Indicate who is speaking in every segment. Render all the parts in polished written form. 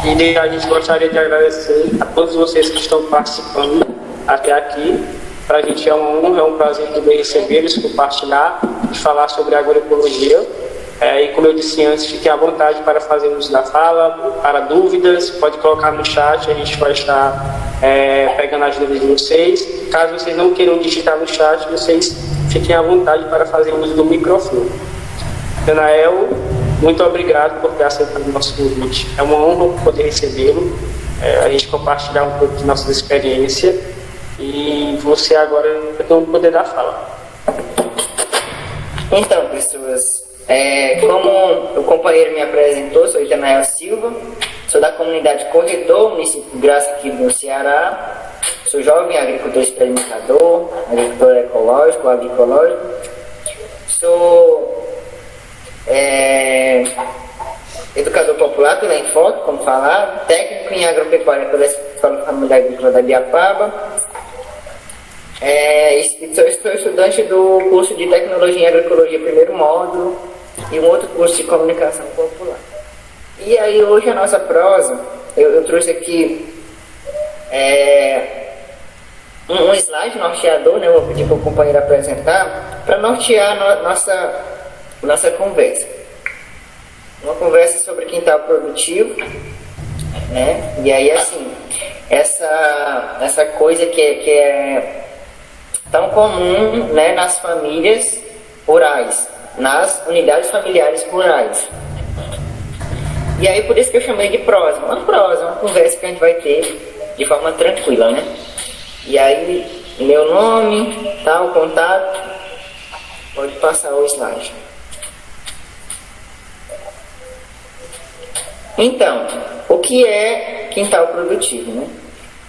Speaker 1: E a gente gostaria de agradecer a todos vocês que estão participando até aqui. Para a gente é uma honra, é um prazer poder recebê-los, compartilhar e falar sobre agroecologia. E como eu disse antes, fiquem à vontade para fazer uso da fala, para dúvidas, pode colocar no chat, a gente vai estar pegando as dúvidas de vocês. Caso vocês não queiram digitar no chat, vocês fiquem à vontade para fazer uso do microfone. Danael, muito obrigado por ter aceitado o nosso convite. É uma honra poder recebê-lo, a gente compartilhar um pouco de nossa experiência e você agora tem o poder da fala.
Speaker 2: Então, pessoas, como o companheiro me apresentou, sou Danael Silva, sou da comunidade Corredor, município de Graça aqui no Ceará. Sou jovem agricultor experimentador, agricultor ecológico, agroecológico. Sou educador popular pela Enfoque, como falado, técnico em agropecuária pela Escola Familiar Agrícola da Biapaba. Sou estudante do curso de Tecnologia em Agroecologia, primeiro módulo, e um outro curso de Comunicação Popular. E aí hoje a nossa prosa, eu trouxe aqui um slide norteador, né? Eu vou pedir para o companheiro apresentar, para nortear nossa conversa. Uma conversa sobre quintal produtivo, né? E aí, assim, essa coisa que é tão comum, né, nas famílias rurais, nas unidades familiares rurais. E aí, por isso que eu chamei de prosa, uma conversa que a gente vai ter de forma tranquila, né? E aí, meu nome, tal, contato, pode passar o slide. Então, o que é quintal produtivo, né?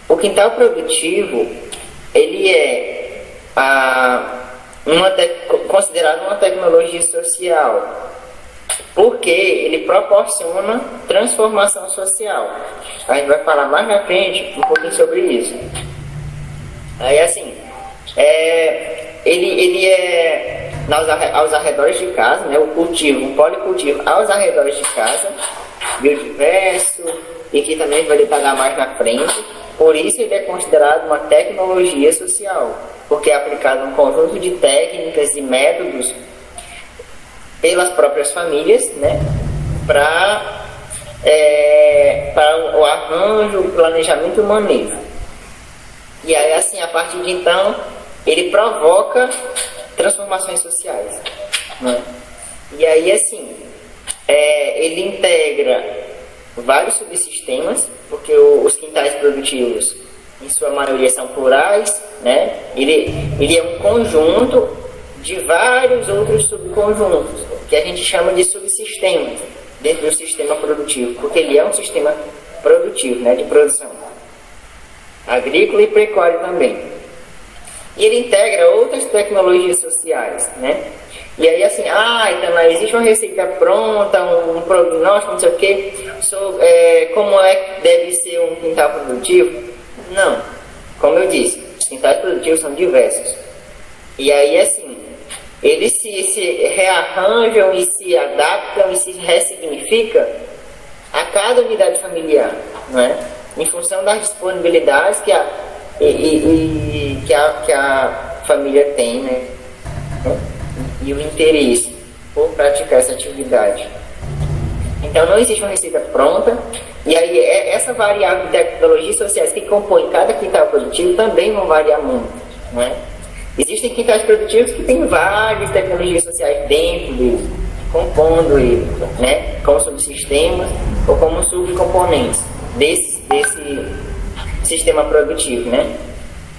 Speaker 2: O quintal produtivo, ele é considerado uma tecnologia social, porque ele proporciona transformação social. A gente vai falar mais na frente um pouquinho sobre isso. Aí, assim, ele é aos arredores de casa, né? O cultivo, um policultivo aos arredores de casa, biodiverso, e que também vai detalhar mais na frente. Por isso ele é considerado uma tecnologia social, porque é aplicado um conjunto de técnicas e métodos pelas próprias famílias, né, para o arranjo, o planejamento e o manejo. E aí, assim, a partir de então, ele provoca transformações sociais, né? E aí, assim, ele integra vários subsistemas, porque os quintais produtivos, em sua maioria, são plurais, né? Ele é um conjunto de vários outros subconjuntos, que a gente chama de subsistemas, dentro do sistema produtivo, porque ele é um sistema produtivo, né, de produção, agrícola e pecuário também. E ele integra outras tecnologias sociais, né? E aí, assim, então existe uma receita pronta, um prognóstico, não sei o quê, como é que deve ser um quintal produtivo? Não, como eu disse, os quintais produtivos são diversos. E aí, assim, eles se rearranjam e se adaptam e se ressignificam a cada unidade familiar, não é? Em função das disponibilidades que a família tem, né? E o interesse por praticar essa atividade. Então não existe uma receita pronta, e aí essa variável de tecnologias sociais que compõem cada quintal produtivo também vão variar muito, não é? Existem quintais produtivos que têm várias tecnologias sociais dentro dele, compondo ele, né? Como subsistemas ou como subcomponentes desse sistema produtivo, né?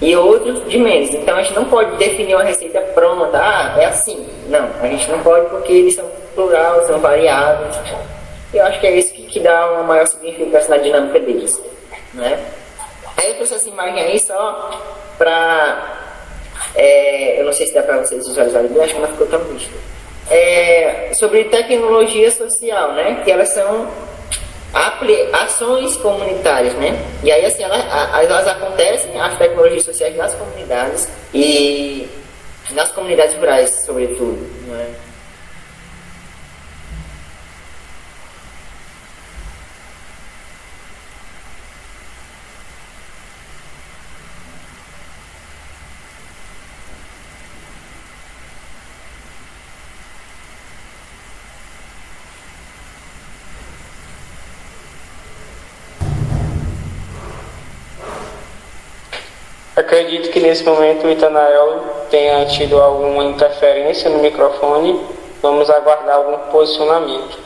Speaker 2: E outros de menos. Então a gente não pode definir uma receita pronta, é assim. Não, a gente não pode, porque eles são plural, são variáveis. Eu acho que é isso que dá uma maior significação na dinâmica deles, né? Aí eu trouxe essa imagem aí só para... eu não sei se dá para vocês visualizarem bem, acho que não ficou tão visto. Sobre tecnologia social, né? Que elas são ações comunitárias, né? E aí, assim, elas acontecem, as tecnologias sociais, nas comunidades e nas comunidades rurais, sobretudo, né?
Speaker 1: Acredito que nesse momento o Itanael tenha tido alguma interferência no microfone. Vamos aguardar algum posicionamento.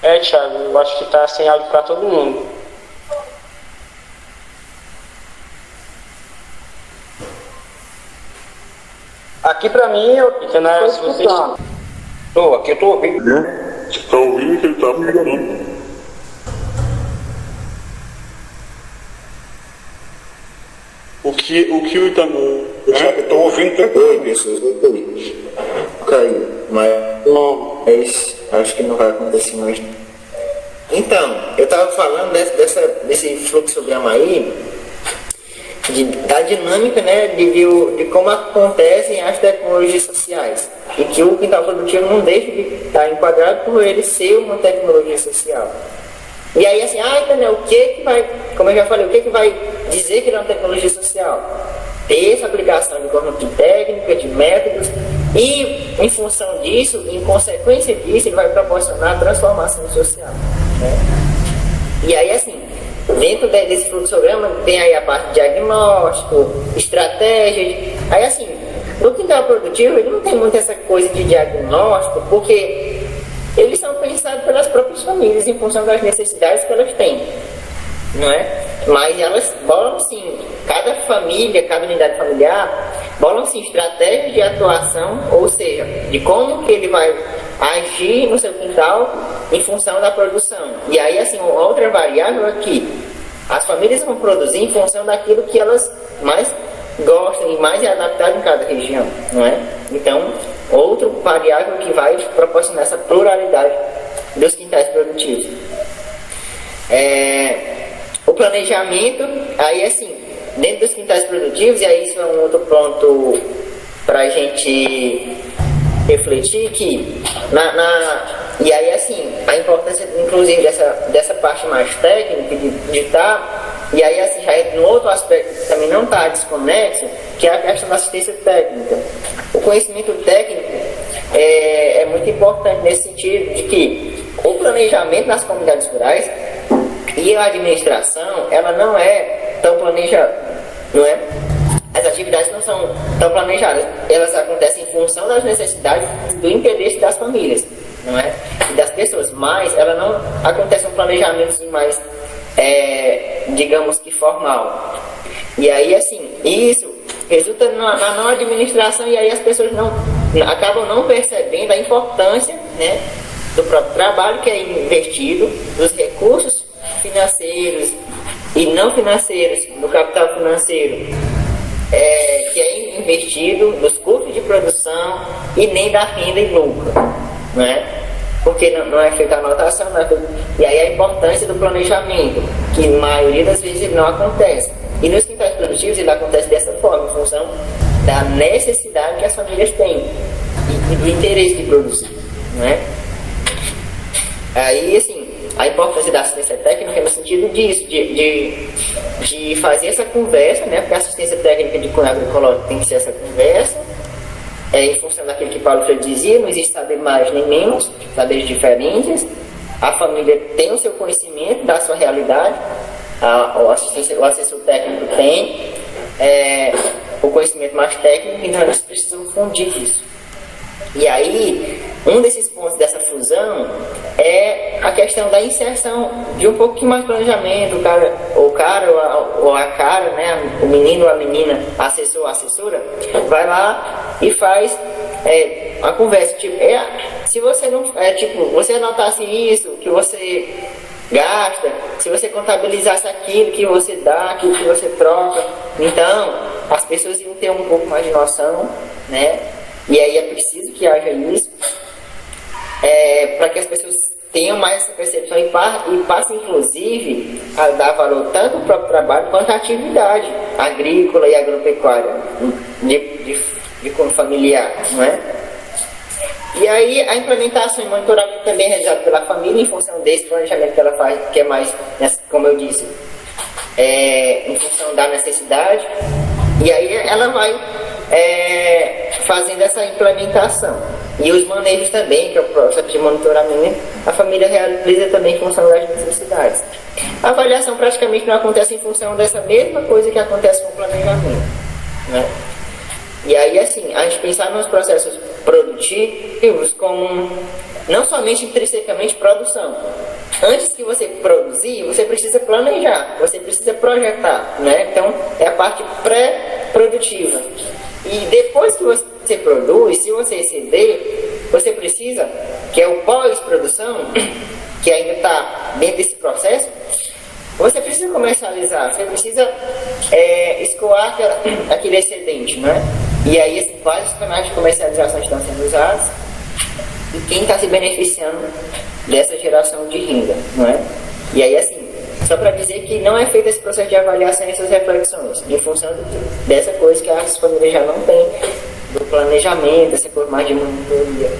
Speaker 1: Thiago, eu acho que está sem áudio para todo mundo.
Speaker 3: Aqui pra mim, eu
Speaker 1: Itanael, se você está...
Speaker 3: aqui eu tô ouvindo.
Speaker 4: Você tá ouvindo que ele tá melhorando? O que o Itanu...
Speaker 3: Eu tô ouvindo também, pessoas. Caiu, mas acho que não vai acontecer mais. Então, eu tava falando desse fluxograma aí, da dinâmica, né, de como acontecem as tecnologias sociais. E que o quintal produtivo não deixa de estar enquadrado por ele ser uma tecnologia social. E aí assim, entendeu? O que vai, como eu já falei, o que vai dizer que ele é uma tecnologia social? Ter essa aplicação de conjunto de técnica, de métodos, e em função disso, em consequência disso, ele vai proporcionar transformação social, né? E aí assim, dentro desse fluxograma tem aí a parte de diagnóstico, estratégia, aí assim, no quintal produtivo ele não tem muito essa coisa de diagnóstico, porque eles são pensados pelas próprias famílias em função das necessidades que elas têm, não é? Mas elas bolam sim, cada família, cada unidade familiar, bolam sim estratégias de atuação, ou seja, de como que ele vai agir no seu quintal em função da produção. E aí assim, outra variável é que as famílias vão produzir em função daquilo que elas mais gostam e mais é adaptado em cada região, não é? Então, outra variável que vai proporcionar essa pluralidade dos quintais produtivos. O planejamento, aí assim, dentro dos quintais produtivos, e aí isso é um outro ponto para a gente refletir, que e aí assim, a importância inclusive dessa parte mais técnica de estar, e aí assim, já é um outro aspecto que também não está desconexo, que é a questão da assistência técnica. O conhecimento técnico é muito importante nesse sentido de que o planejamento nas comunidades rurais e a administração, ela não é tão planejada, não é? As atividades não são tão planejadas, elas acontecem em função das necessidades do interesse das famílias, não é? E das pessoas, mas ela não acontece um planejamento mais, digamos que formal. E aí assim, isso resulta na não administração, e aí as pessoas acabam não percebendo a importância, né, do próprio trabalho que é investido, dos recursos financeiros e não financeiros, do capital financeiro que é investido, nos custos de produção e nem da renda e lucro, não é? Porque não é feita a anotação, não é feita... E aí a importância do planejamento, que na maioria das vezes ele não acontece. E nos quintais produtivos ele acontece dessa forma, em função da necessidade que as famílias têm e do interesse de produzir, não é? Aí, assim, a importância da assistência técnica é no sentido disso, de fazer essa conversa, né? Porque a assistência técnica de cunho agroecológico tem que ser essa conversa, em função daquilo que Paulo Freire dizia, não existe saber mais nem menos, saberes diferentes. A família tem o seu conhecimento da sua realidade, o assessor técnico tem o conhecimento mais técnico, então eles precisam fundir isso. E aí, um desses pontos dessa fusão é a questão da inserção de um pouquinho mais de planejamento. O cara ou a cara, né, o menino ou a menina, assessor ou assessora, vai lá e faz uma conversa. Tipo, se você não, você anotasse isso, que você gasta, se você contabilizasse aquilo que você dá, aquilo que você troca, então as pessoas iam ter um pouco mais de noção, né? E aí é preciso que haja isso, para que as pessoas tenham mais essa percepção e passem, inclusive, a dar valor tanto ao próprio trabalho quanto à atividade agrícola e agropecuária de cunho familiar, não é? E aí a implementação e monitoramento também é realizado pela família em função desse planejamento que ela faz, que é mais, como eu disse, em função da necessidade. E aí ela vai fazendo essa implementação. E os manejos também, que é o processo de monitoramento, a família realiza também em função das necessidades. A avaliação praticamente não acontece em função dessa mesma coisa que acontece com o planejamento, né? E aí, assim, a gente pensar nos processos produtivos como não somente intrinsecamente produção. Antes que você produzir, você precisa planejar, você precisa projetar, né? Então, é a parte pré-produtiva. E depois que você produz, se você exceder, você precisa, que é o pós-produção, que ainda está dentro desse processo, você precisa comercializar, você precisa escoar aquele excedente, né? E aí, assim, vários canais de comercialização estão sendo usados, e quem está se beneficiando dessa geração de renda, não é? E aí, assim, só para dizer que não é feito esse processo de avaliação e essas reflexões, em função dessa coisa que as famílias já não têm, do planejamento, essa coisa mais de monitoria,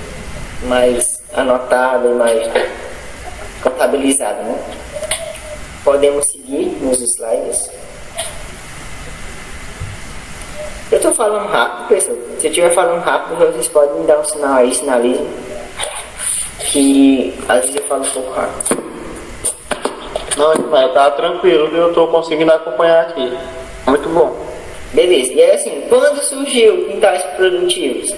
Speaker 3: mais anotada e mais contabilizada, né? Podemos seguir nos slides. Eu estou falando rápido, pessoal. Se eu estiver falando rápido, vocês podem me dar um sinal aí, sinalizem, que às vezes eu falo um pouco rápido.
Speaker 1: Não, mas tá tranquilo, eu tô conseguindo acompanhar aqui. Muito bom.
Speaker 3: Beleza, e aí assim, quando surgiu quintais produtivos?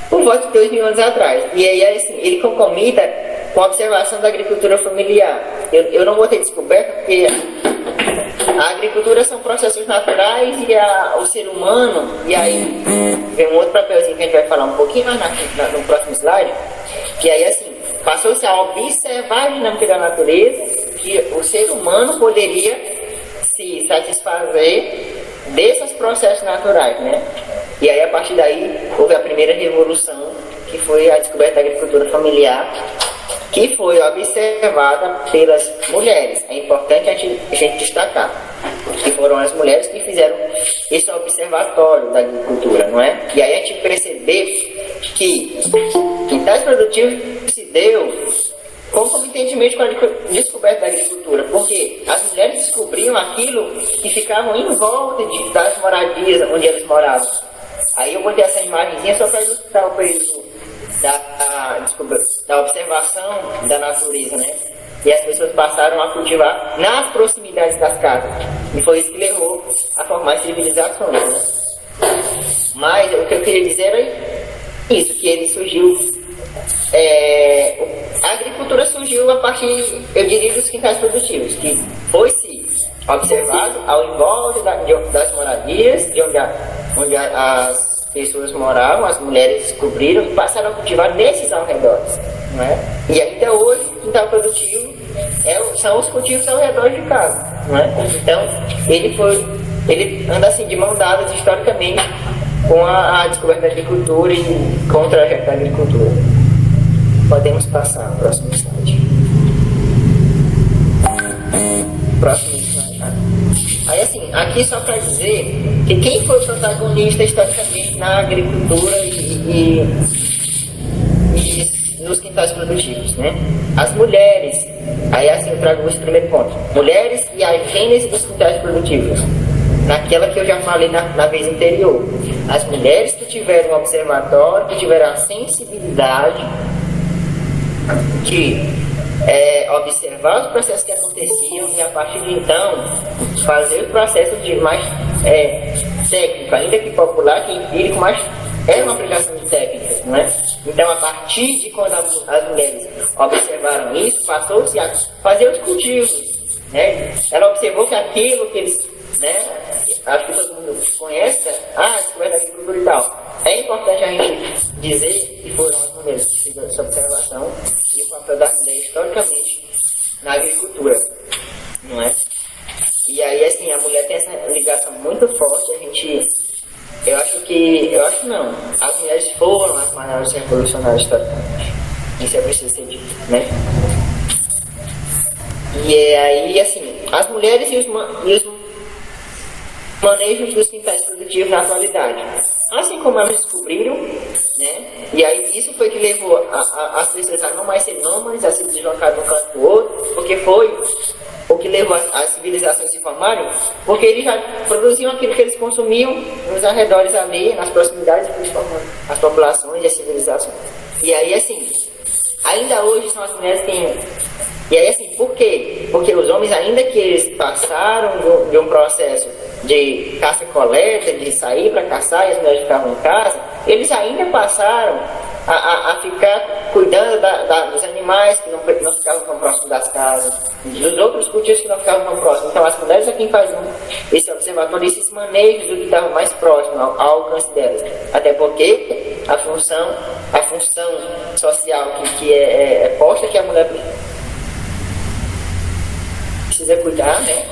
Speaker 3: Por volta de 2000 anos atrás. E aí assim, ele concomita com a observação da agricultura familiar. Eu não vou ter descoberta porque a agricultura são processos naturais e o ser humano, e aí vem um outro papelzinho que a gente vai falar um pouquinho mais no próximo slide, que aí assim, passou-se a observar a dinâmica da natureza, que o ser humano poderia se satisfazer desses processos naturais, né? E aí a partir daí houve a primeira revolução, que foi a descoberta da agricultura familiar, que foi observada pelas mulheres. É importante a gente destacar que foram as mulheres que fizeram esse observatório da agricultura, não é? E aí a gente perceber que quintais produtivos se deu concomitantemente com a descoberta da agricultura, porque as mulheres descobriam aquilo que ficavam em volta das moradias onde elas moravam. Aí eu botei essa imagenzinha só para ilustrar o período da observação da natureza, né? E as pessoas passaram a cultivar nas proximidades das casas. E foi isso que levou a formar civilizações, né? Mas o que eu queria dizer era isso, que ele surgiu. A agricultura surgiu a partir, eu diria, dos quintais produtivos, que foi-se observado ao envolve das moradias, de onde as pessoas moravam, as mulheres descobriram e passaram a cultivar nesses arredores, não é? E ainda hoje, o quintal produtivo são os cultivos ao redor de casa, não é? Então, ele anda assim de mão dadas historicamente com a descoberta da agricultura e com o trajeto da agricultura. Podemos passar ao próximo slide. Próximo slide. Aí assim, aqui só para dizer que quem foi o protagonista historicamente na agricultura e nos quintais produtivos, né? As mulheres. Aí assim eu trago esse primeiro ponto. Mulheres e a gênese dos quintais produtivos. Naquela que eu já falei na vez anterior. As mulheres que tiveram um observatório, que tiveram a sensibilidade de observar os processos que aconteciam e a partir de então fazer o processo de mais técnico, ainda que popular, que empírico, mas é uma aplicação de técnicas, não é? Então a partir de quando as mulheres observaram isso, passou-se a fazer os cultivos, né? Ela observou que aquilo que eles, né, acho que todo mundo conhece, descoberta da agricultura e tal. É importante a gente dizer que foram as mulheres que fizeram essa observação e o papel das mulheres historicamente na agricultura, não é? E aí, assim, a mulher tem essa ligação muito forte, as mulheres foram as maiores revolucionárias historicamente. Isso é preciso ser dito, né? E aí, assim, as mulheres e os manejos dos quintais produtivos na atualidade. Assim como elas descobriram, né? E aí isso foi que levou as pessoas a não mais ser nômades, a se deslocar de um canto para o outro, porque foi o que levou as civilizações a se formarem, porque eles já produziam aquilo que eles consumiam nos arredores ali, nas proximidades, transformando as populações e as civilizações. E aí, assim, ainda hoje são as mulheres que têm. E aí assim, por quê? Porque os homens, ainda que eles passaram de um processo de caça-coleta, de sair para caçar e as mulheres ficavam em casa, eles ainda passaram a ficar cuidando dos animais que não ficavam tão próximos das casas, dos outros cultivos que não ficavam tão próximos. Então as mulheres é quem faziam esse observatório, esses manejos do que estava mais próximo ao alcance delas. Até porque a função social que é posta, que a mulher precisa cuidar, né,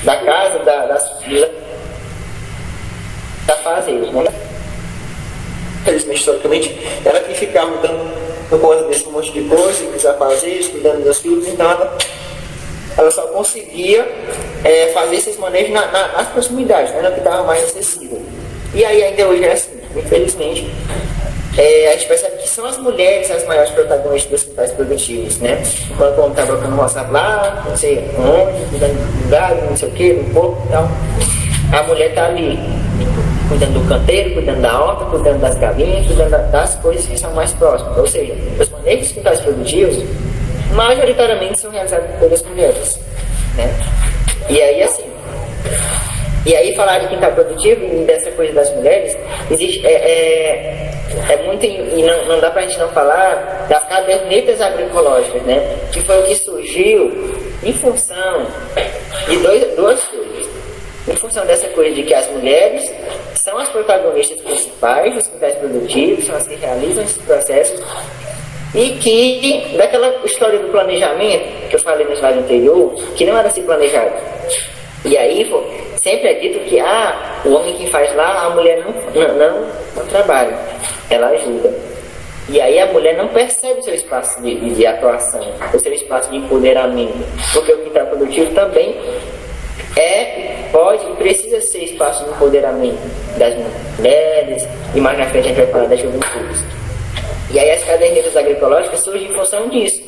Speaker 3: da casa, das fazendas, né? Infelizmente, historicamente, ela que ficava dando conta desse monte de coisa, dos afazeres, cuidando dos filhos, então ela só conseguia fazer esses manejos nas proximidades, né, no que estava mais acessível. E aí ainda hoje é assim, infelizmente. A gente percebe que são as mulheres as maiores protagonistas dos quintais produtivos, né? Enquanto o homem está brocando roça lá, não sei onde, cuidando do gado, não sei o que, do porco e tal, a mulher está ali cuidando do canteiro, cuidando da horta, cuidando das galinhas, cuidando das coisas que são mais próximas. Ou seja, os manejos dos quintais produtivos majoritariamente são realizados pelas mulheres, né? E aí assim, falar de quintal produtivo e dessa coisa das mulheres, existe, muito, e não dá pra gente não falar das cadernetas agroecológicas, né? Que foi o que surgiu em função de duas coisas. Em função dessa coisa de que as mulheres são as protagonistas principais dos quintais produtivos, são as que realizam esses processos, e que, daquela história do planejamento, que eu falei no slide anterior, que não era assim planejado. E aí, sempre é dito que o homem que faz lá, a mulher não trabalha, ela ajuda. E aí a mulher não percebe o seu espaço de atuação, o seu espaço de empoderamento, porque o quintal produtivo também pode e precisa ser espaço de empoderamento das mulheres, e mais na frente a gente vai falar das juventudes. E aí as cadernetas agroecológicas surgem em função disso.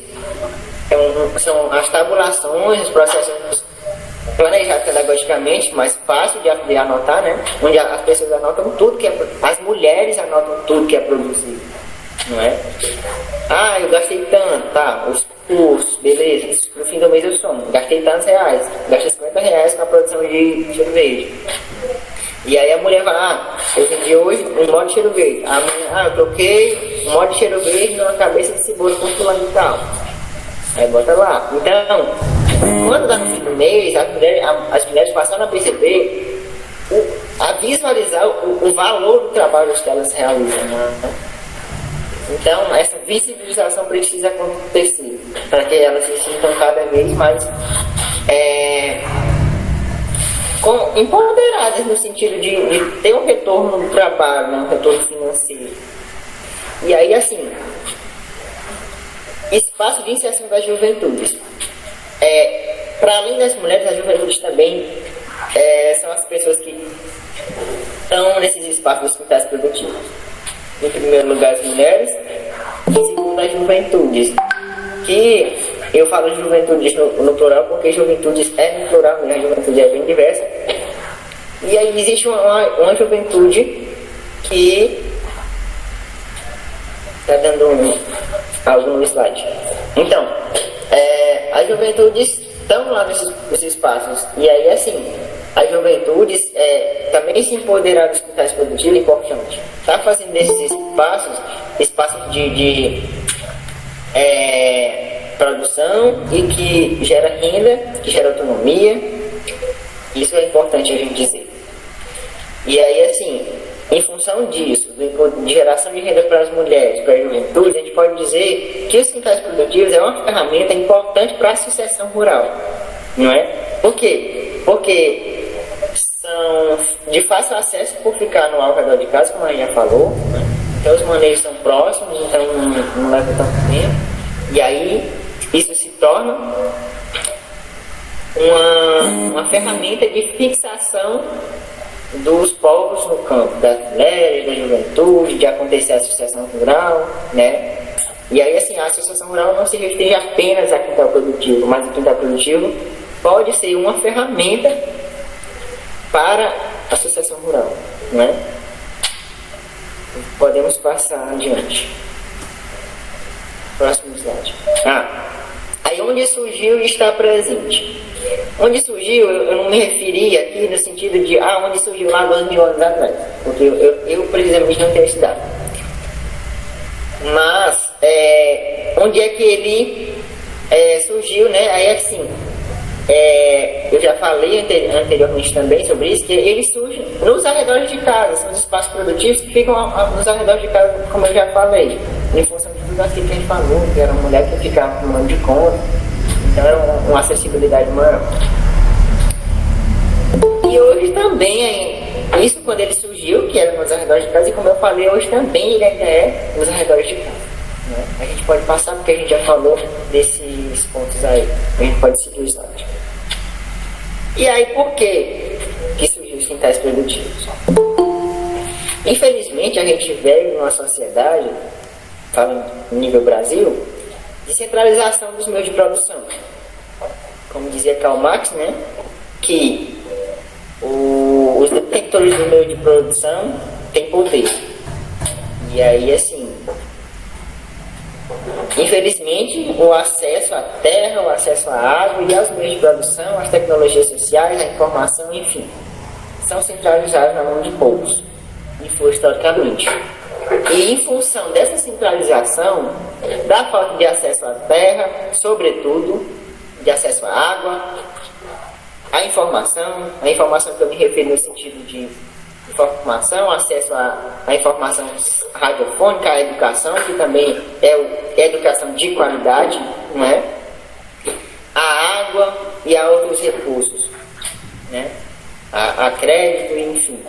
Speaker 3: São as tabulações, os processos planejados pedagogicamente, mais fácil de anotar, né? Onde as pessoas anotam tudo as mulheres anotam tudo que é produzido, não é? Eu gastei tanto, tá? Os cursos, beleza. No fim do mês eu somo, gastei tantos reais, gastei R$50 com a produção de cheiro verde. E aí a mulher vai, eu vendi hoje um molde de cheiro verde. Amanhã, eu troquei um molde de cheiro verde numa cabeça de cebola com fulano e tal. Aí bota lá. Então, quando dá no fim do mês, as mulheres passaram a perceber, a visualizar o valor do trabalho que elas realizam, né? Então, essa visibilização precisa acontecer, para que elas se sintam cada vez mais empoderadas, no sentido de ter um retorno do trabalho, né? Um retorno financeiro. E aí, assim, espaço de inserção das juventudes. Para além das mulheres, as juventudes também são as pessoas que estão nesses espaços dos quintais produtivos. Em primeiro lugar, as mulheres, em segundo, as juventudes. Que eu falo de juventudes no plural porque juventudes é no plural, né? A juventude é bem diversa. E aí existe uma juventude que está dando algo no slide. Então, as juventudes estão lá nesses espaços. E aí, assim, as juventudes também se empoderar dos quintais produtivos é importante. Está fazendo desses espaços de produção e que gera renda, que gera autonomia. Isso é importante a gente dizer. E aí, assim, em função disso, de geração de renda para as mulheres, para a juventude, a gente pode dizer que os quintais produtivos é uma ferramenta importante para a sucessão rural, não é? Por quê? Porque são de fácil acesso por ficar no ao redor de casa, como a gente já falou, né? Então os manejos são próximos, então não leva tanto tempo, e aí isso se torna uma ferramenta de fixação dos povos no campo, das mulheres, da juventude, de acontecer a associação rural, né? E aí, assim, a associação rural não se restringe apenas a quintal produtivo, mas o quintal produtivo pode ser uma ferramenta para a associação rural, né? Podemos passar adiante. Próximo slide. Aí onde surgiu e está presente. Onde surgiu, eu não me referi aqui no sentido de onde surgiu lá 2.000 anos atrás, porque eu precisamente não tenho estudado. Mas onde é que ele surgiu, né? Aí assim, eu já falei anteriormente também sobre isso, que ele surge nos arredores de casa, são os espaços produtivos que ficam nos arredores de casa, como eu já falei, em função de tudo aquilo que a gente falou, que era uma mulher que ficava tomando de conta, então era uma acessibilidade maior. E hoje também, isso quando ele surgiu, que era nos arredores de casa, e como eu falei, hoje também ele ainda é nos arredores de casa. Né? A gente pode passar porque a gente já falou desses pontos aí, a gente pode seguir o slide. E aí, por que surgiu os quintais produtivos? Infelizmente, a gente veio numa sociedade, falando no nível Brasil, de centralização dos meios de produção. Como dizia Karl Marx, né, que os detentores do meio de produção têm poder. E aí, assim, infelizmente, o acesso à terra, o acesso à água e aos meios de produção, às tecnologias sociais, à informação, enfim, são centralizados na mão de poucos, e foi historicamente. E em função dessa centralização, da falta de acesso à terra, sobretudo, de acesso à água, à informação que eu me refiro no sentido de informação, acesso à informação radiofônica, à educação, que também é educação de qualidade, não é? A água e a outros recursos, né? A crédito, enfim.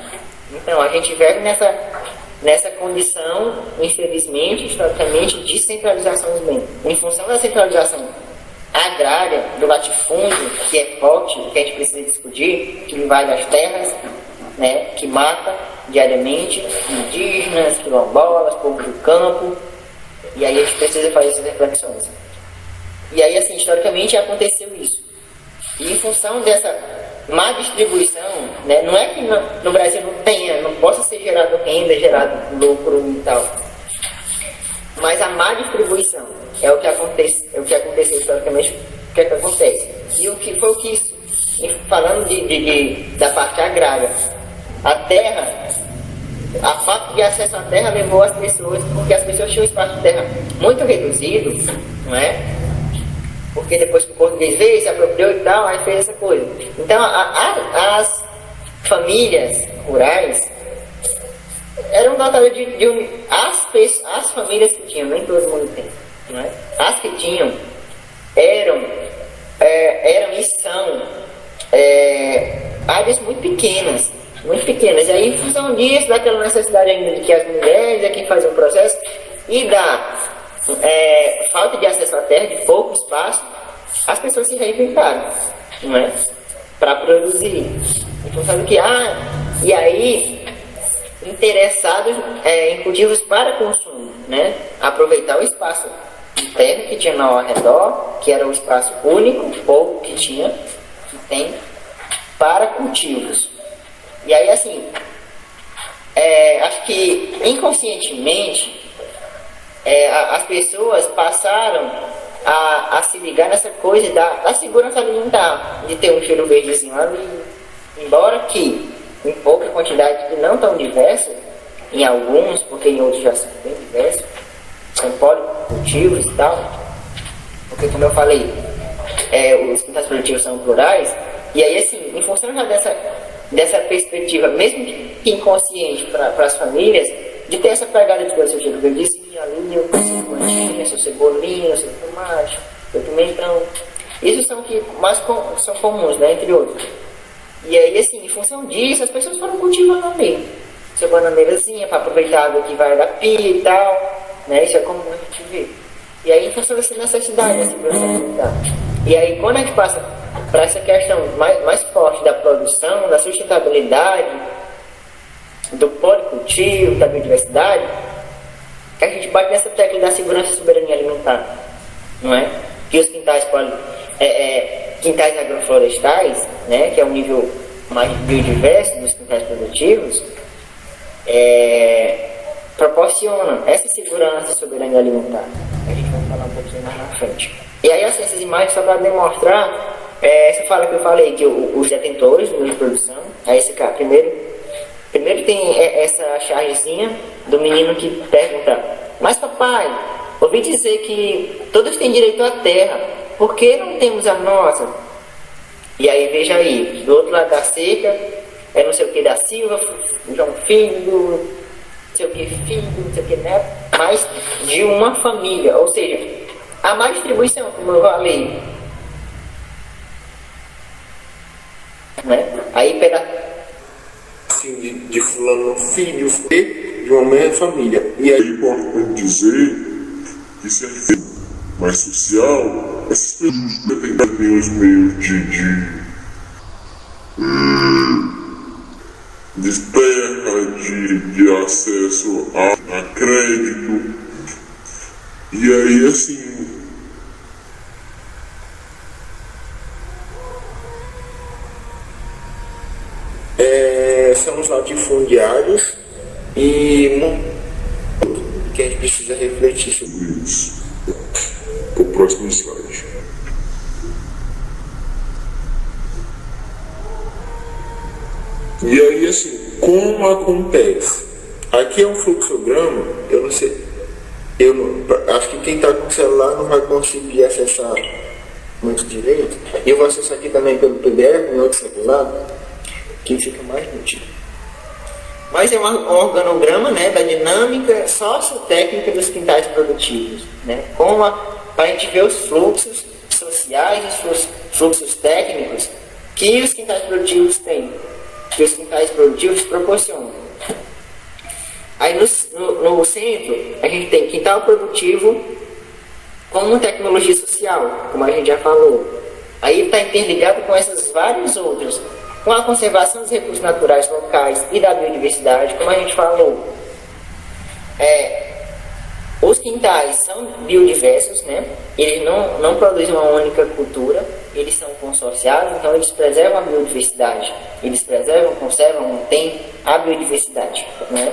Speaker 3: Então, a gente vive nessa condição, infelizmente, historicamente, de centralização dos bens. Em função da centralização agrária, do latifúndio, que é forte, que a gente precisa discutir, que invade as terras, né, que mata diariamente indígenas, quilombolas, povo do campo, e aí a gente precisa fazer essas reflexões. E aí, assim, historicamente aconteceu isso. E em função dessa má distribuição, né, não é que no Brasil não possa ser gerado renda, gerado lucro e tal, mas a má distribuição é o que aconteceu historicamente, o que é que acontece. E o que foi o que, falando da parte agrária, a terra, a falta de acesso à terra levou as pessoas, porque as pessoas tinham um espaço de terra muito reduzido, não é? Porque depois que o português veio, se apropriou e tal, aí fez essa coisa. Então, as famílias rurais eram dotadas as famílias que tinham, nem todo mundo tem, não é? As que tinham eram e são áreas muito pequenas. E aí, em função disso, daquela necessidade ainda de que as mulheres é quem fazem o processo, e da falta de acesso à terra, de pouco espaço, as pessoas se reinventaram, não é? Para produzir. Em função do que, e aí, interessados em cultivos para consumo, né? Aproveitar o espaço de terra que tinha ao redor, que era o espaço único, pouco que tinha, que tem, para cultivos. E aí, assim, acho que inconscientemente as pessoas passaram a se ligar nessa coisa da segurança alimentar, de ter um cheiro verdezinho ali, embora que em pouca quantidade e não tão diversa, em alguns, porque em outros já são bem diversos, são policultivos e tal, porque como eu falei, os quintais produtivos são plurais, e aí assim, em função já dessa perspectiva, mesmo que inconsciente para as famílias, de ter essa pegada de seu cheiro verdezinho ali, eu seu plantinha, seu cebolinha, seu tomate, seu pimentão, esses são que mais são comuns, né, entre outros. E aí, assim, em função disso, as pessoas foram cultivando ali. Seu bananeirazinha para aproveitar a água que vai da pia e tal, né? Isso é comum a gente ver. E aí, em função dessa necessidade, da segurança alimentar. E aí, quando a gente passa para essa questão mais forte da produção, da sustentabilidade, do policultivo, da biodiversidade, a gente bate nessa tecla da segurança e soberania alimentar, não é? Que os quintais quintais agroflorestais, né, que é um nível mais biodiverso dos quintais produtivos, proporciona essa segurança e soberania alimentar. A gente vai falar um pouquinho mais na frente. E aí essas imagens só para demonstrar essa fala que eu falei, que os detentores do meio de produção, aí esse cara, primeiro tem essa chargezinha do menino que pergunta: mas papai, ouvi dizer que todos têm direito à terra, por que não temos a nossa? E aí veja aí, do outro lado da cerca, não sei o que da Silva, João Filho, não sei o que filho, não sei o que neto, mas de uma família, ou seja, a má distribuição, como eu falei, né? Aí pega
Speaker 5: de fulano filho de uma mesma família. E
Speaker 4: É
Speaker 5: aí
Speaker 4: importante dizer que isso é feito mais social. Essas pessoas têm os meios de terra, de acesso a crédito. E aí, assim,
Speaker 5: são os latifundiários e que a gente precisa refletir sobre
Speaker 4: isso. O próximo slide.
Speaker 5: E aí, assim, como acontece? Aqui é um fluxograma, eu não sei, acho que quem está com o celular não vai conseguir acessar muito direito. E eu vou acessar aqui também pelo PDF, em outro celular, que fica mais nítido. Mas é um organograma, né, da dinâmica sociotécnica dos quintais produtivos, né, para a gente ver os fluxos sociais, os fluxos técnicos que os quintais produtivos têm, que os quintais produtivos proporcionam. Aí no centro a gente tem quintal produtivo como tecnologia social, como a gente já falou. Aí está interligado com essas várias outras, com a conservação dos recursos naturais locais e da biodiversidade, como a gente falou. Os quintais são biodiversos, né? Eles não produzem uma única cultura, eles são consorciados, então eles preservam a biodiversidade, eles preservam, conservam, mantêm a biodiversidade, né?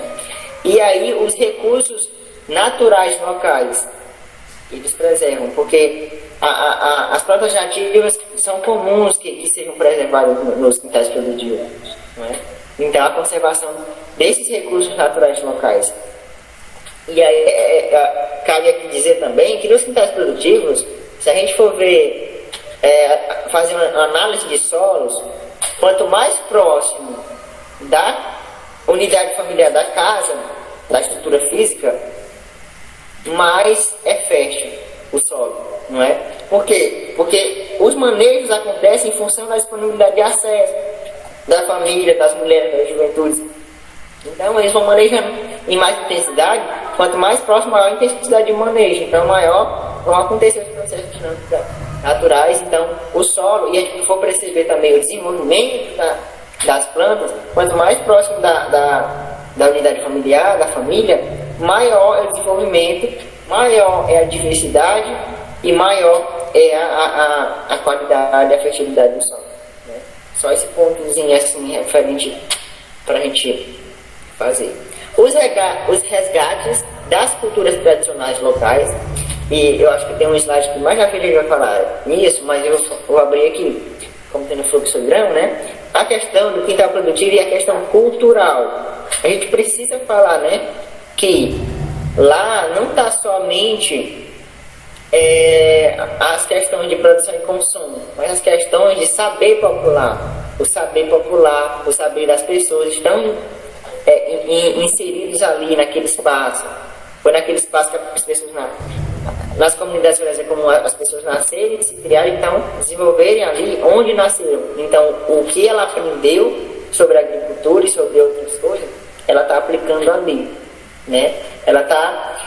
Speaker 5: E aí os recursos naturais locais, eles preservam, porque as plantas nativas são comuns que sejam preservadas nos quintais produtivos, né? Então a conservação desses recursos naturais locais. E aí cabe aqui dizer também que nos quintais produtivos, se a gente for ver, fazer uma análise de solos, quanto mais próximo da unidade familiar da casa, da estrutura física, mais é fértil o solo, não é? Por quê? Porque os manejos acontecem em função da disponibilidade de acesso da família, das mulheres, das juventudes. Então eles vão manejando em mais intensidade, quanto mais próximo, maior a intensidade de manejo, então maior vão acontecer os processos dinâmicos naturais. Então o solo, e a gente for perceber também o desenvolvimento das plantas, quanto mais próximo da unidade familiar, da família, maior é o desenvolvimento, maior é a diversidade e maior é a qualidade, a fertilidade do solo, né? Só esse pontozinho assim referente para a gente fazer. Os resgates das culturas tradicionais locais, e eu acho que tem um slide que mais já a gente vai falar nisso, mas eu vou abrir aqui, como tem no fluxograma, né? A questão do quintal produtivo e a questão cultural. A gente precisa falar, né, que lá não está somente as questões de produção e consumo, mas as questões de saber popular. O saber das pessoas estão inseridos ali naquele espaço. Foi naquele espaço que as pessoas nas comunidades, por exemplo, como as pessoas nascerem, se criarem, então desenvolverem ali onde nasceram. Então o que ela aprendeu sobre a agricultura e sobre outras coisas, ela está aplicando ali, né? Ela está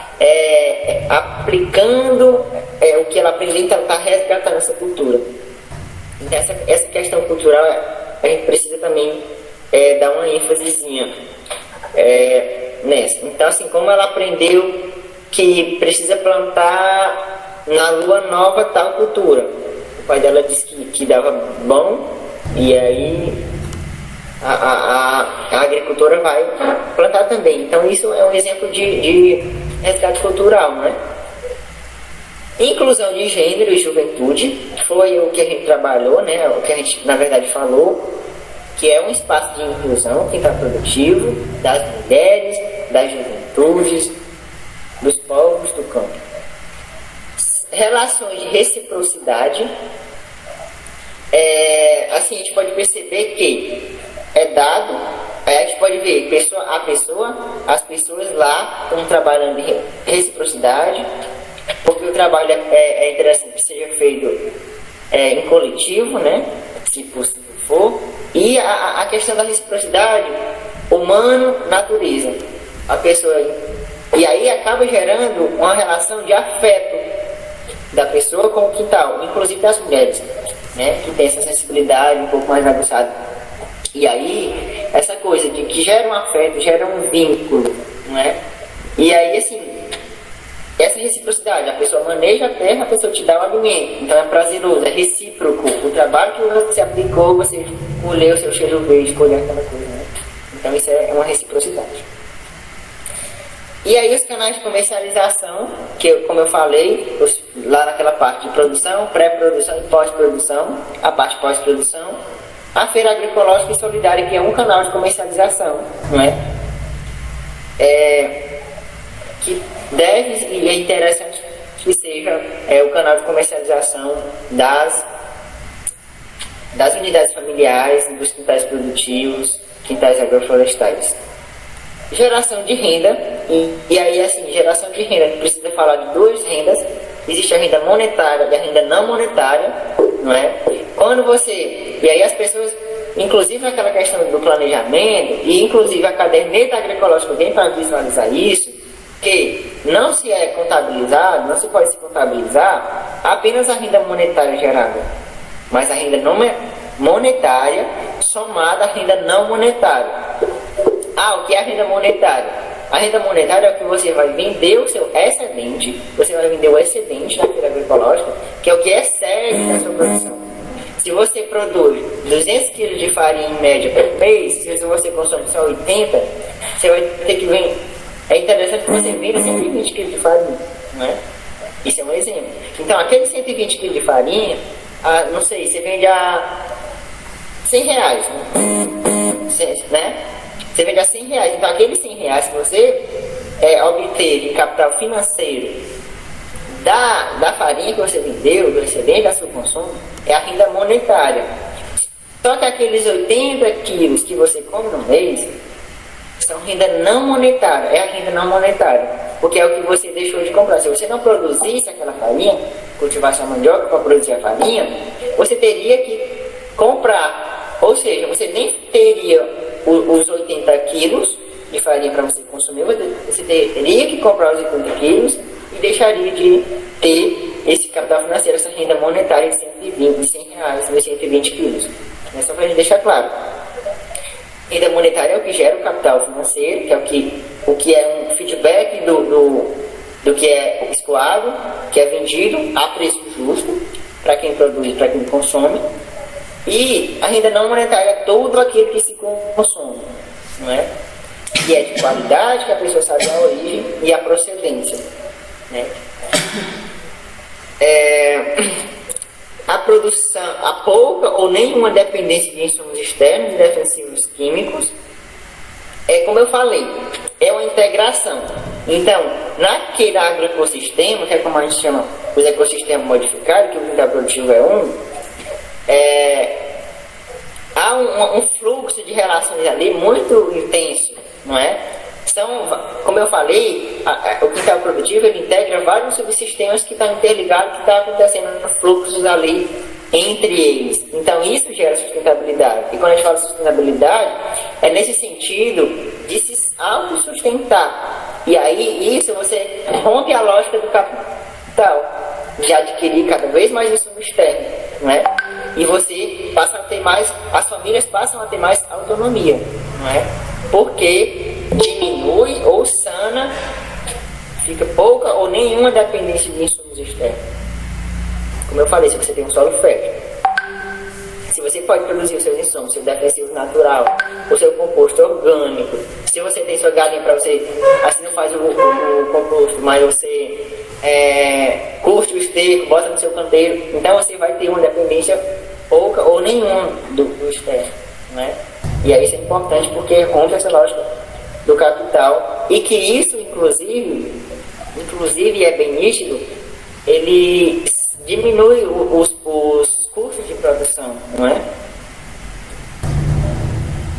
Speaker 5: aplicando o que ela aprendeu, então ela está resgatando essa cultura. Então essa questão cultural a gente precisa também dar uma ênfasezinha nessa. Então, assim, como ela aprendeu que precisa plantar na lua nova tal cultura, o pai dela disse que dava bom, e aí a agricultura vai plantar também. Então isso é um exemplo de resgate cultural, né? Inclusão de gênero e juventude foi o que a gente trabalhou, né? O que a gente na verdade falou, que é um espaço de inclusão, quem está produtivo, das mulheres, das juventudes, dos povos do campo. Relações de reciprocidade. Assim, a gente pode perceber que é dado, aí a gente pode ver as pessoas lá estão trabalhando em reciprocidade, porque o trabalho é interessante que seja feito em coletivo, né? Se possível for. E a questão da reciprocidade humano-natureza. A pessoa. E aí acaba gerando uma relação de afeto da pessoa com o quintal, inclusive das mulheres, né? Que tem essa sensibilidade um pouco mais aguçada. E aí, essa coisa de que gera um afeto, gera um vínculo, não é? E aí, assim, essa reciprocidade, a pessoa maneja a terra, a pessoa te dá o alimento, então é prazeroso, é recíproco. O trabalho que você aplicou, você colheu o seu cheiro verde, colheu aquela coisa, né? Então isso é uma reciprocidade. E aí os canais de comercialização, que como eu falei, lá naquela parte de produção, pré-produção e pós-produção, a parte pós-produção, a Feira Agroecológica e Solidária, que é um canal de comercialização, não é? Que deve, e é interessante que seja o canal de comercialização das unidades familiares, dos quintais produtivos, quintais agroflorestais. Geração de renda, e aí assim, geração de renda, a gente precisa falar de duas rendas. Existe a renda monetária e a renda não monetária, não é? E aí as pessoas, inclusive aquela questão do planejamento, e inclusive a caderneta agroecológica vem para visualizar isso, que não se pode se contabilizar apenas a renda monetária gerada, mas a renda não monetária somada à renda não monetária. O que é a renda monetária? A renda monetária é o que você vai vender o seu excedente, você vai vender o excedente na feira agroecológica, que é o que excede da sua produção. Se você produz 200 kg de farinha em média por mês, se você consome só 80, você vai ter que vender. É interessante que você venda 120 kg de farinha, né? Isso é um exemplo. Então, aquele 120 kg de farinha, não sei, você vende a R$100, né? Você vende a R$100. Então, aqueles R$100 que você obter em capital financeiro da farinha que você vendeu, do excedente da seu consumo, é a renda monetária. Só que aqueles 80 quilos que você come no mês são renda não monetária, é a renda não monetária, porque é o que você deixou de comprar. Se você não produzisse aquela farinha, cultivasse a mandioca para produzir a farinha, você teria que comprar, ou seja, você nem teria os 80 quilos de farinha para você consumir, você teria que comprar os 80 quilos e deixaria de ter esse capital financeiro, essa renda monetária de R$100, de 120 quilos. É só para a gente deixar claro. Renda monetária é o que gera o capital financeiro, que é o que é um feedback do que é escoado, que é vendido a preço justo para quem produz, para quem consome. E a renda não monetária é tudo aquilo que se consome, não é? Que é de qualidade, que a pessoa sabe a origem e a procedência, né? A produção, a pouca ou nenhuma dependência de insumos externos e defensivos químicos, como eu falei, é uma integração. Então, naquele agroecossistema, que é como a gente chama os ecossistemas modificados, que o quintal produtivo há um fluxo de relações ali muito intenso, não é? Como eu falei, o quintal produtivo ele integra vários subsistemas que estão interligados, que está acontecendo fluxos ali entre eles. Então isso gera sustentabilidade. E quando a gente fala de sustentabilidade, é nesse sentido de se autossustentar. E aí isso você rompe a lógica do capital, de adquirir cada vez mais insumo externo, não é? E você passa a ter mais, as famílias passam a ter mais autonomia, não é? Porque diminui ou sana, fica pouca ou nenhuma dependência de insumos externos. Como eu falei, se você tem um solo fértil, se você Você pode produzir os seus insumos, seu defensivo natural, o seu composto orgânico. Se você tem sua galinha para você, assim não faz o composto, mas você curte o esterco, bota no seu canteiro, então você vai ter uma dependência pouca ou nenhuma do externo, né? E aí isso é importante porque rompe essa lógica do capital e que isso, inclusive é bem nítido, ele diminui os custos de produção, não é?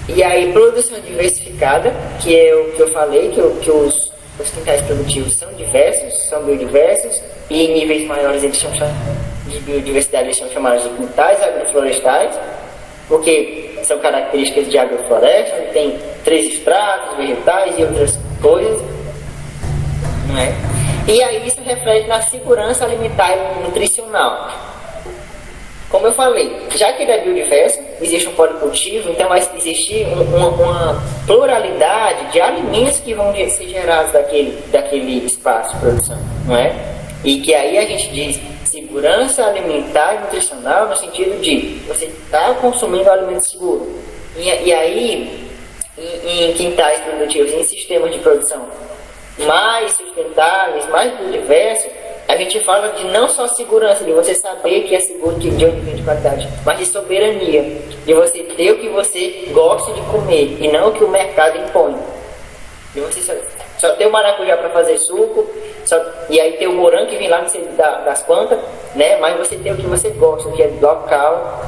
Speaker 5: E aí, produção diversificada, que é o que eu falei, que os quintais produtivos são diversos, são biodiversos, e em níveis maiores eles são de biodiversidade, eles são chamados de quintais agroflorestais, porque são características de agrofloresta, tem 3 estratos, vegetais e outras coisas, não é? E aí isso reflete na segurança alimentar e nutricional. Como eu falei, já que ele é biodiverso, existe um policultivo, então vai existir uma pluralidade de alimentos que vão ser gerados daquele espaço de produção, não é? E que aí a gente diz segurança alimentar e nutricional no sentido de você estar consumindo alimento seguro. E aí, em quintais produtivos, em sistemas de produção mais sustentáveis, mais biodiversos, a gente fala de não só segurança, de você saber que é seguro de onde vem de qualidade, mas de soberania, de você ter o que você gosta de comer e não o que o mercado impõe. De você só ter o maracujá para fazer suco, e aí ter o morango que vem lá das plantas, né? Mas você ter o que você gosta, que é local,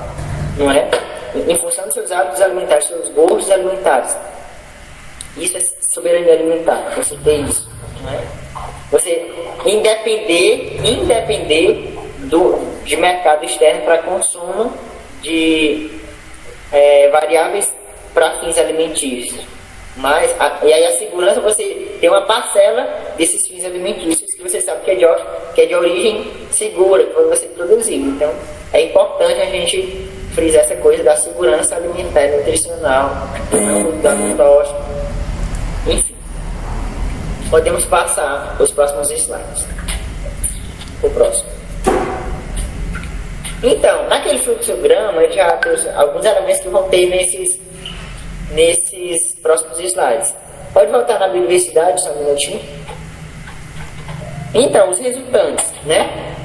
Speaker 5: não é? Em função dos seus hábitos alimentares, seus gostos alimentares. Isso é soberania alimentar, você ter isso, não é? Você independer de mercado externo para consumo de variáveis para fins alimentícios. E aí a segurança, você tem uma parcela desses fins alimentícios que você sabe que é de origem segura, que você produziu. Então é importante a gente frisar essa coisa da segurança alimentar e nutricional, do agrotóxico, enfim. Podemos passar os próximos slides. O próximo. Então, naquele fluxograma, eu já trouxe alguns elementos que vão ter nesses próximos slides. Pode voltar na biodiversidade, só um minutinho. Então, os resultantes, né?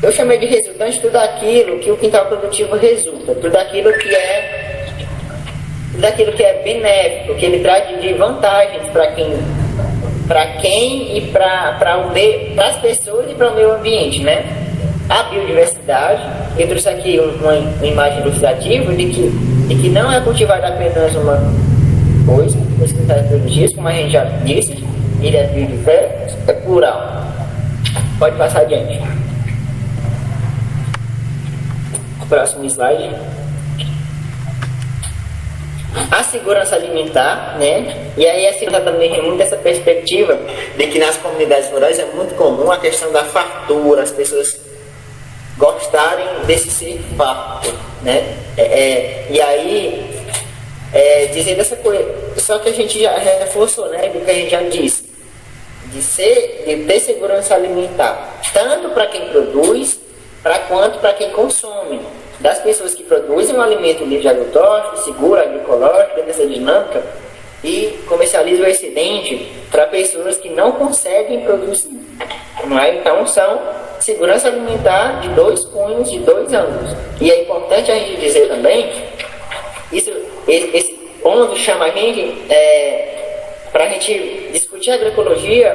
Speaker 5: Eu chamei de resultante tudo aquilo que o quintal produtivo resulta, tudo aquilo que é benéfico, que ele traz de vantagens para quem e para as pessoas e para o meio ambiente, né? A biodiversidade, eu trouxe aqui uma imagem ilustrativa de que não é cultivada apenas uma coisa, os quintais produtivos, como a gente já disse, ele é biodiverso, é plural. Pode passar adiante. Próximo slide. A segurança alimentar, né? E aí a segurança também tem muito essa perspectiva de que nas comunidades rurais é muito comum a questão da fartura, as pessoas gostarem desse ser farto, né? E aí, dizendo essa coisa, só que a gente já reforçou, né? Do que a gente já disse, de ter segurança alimentar, tanto para quem produz, quanto para quem consome. Das pessoas que produzem um alimento livre de agrotóxico, seguro, agroecológico, dentro dessa dinâmica, e comercializam o excedente para pessoas que não conseguem produzir. Não é? Então, são segurança alimentar de 2 cunhos, de 2 ângulos. E é importante a gente dizer também, esse ponto chama a gente para a gente discutir a agroecologia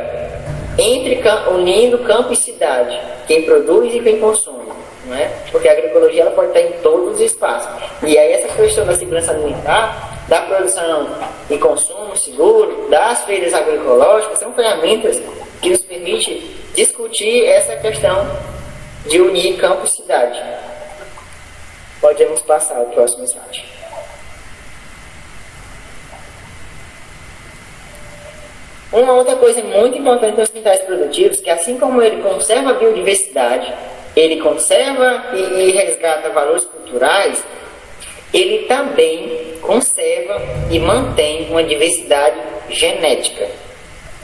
Speaker 5: unindo campo e cidade, quem produz e quem consome. Não é? Porque a agroecologia ela pode estar em todos os espaços. E aí essa questão da segurança alimentar, da produção e consumo seguro, das feiras agroecológicas, são ferramentas que nos permitem discutir essa questão de unir campo e cidade. Podemos passar ao próximo slide. Uma outra coisa muito importante nos quintais produtivos, que assim como ele conserva a biodiversidade, ele conserva e resgata valores culturais, ele também conserva e mantém uma diversidade genética.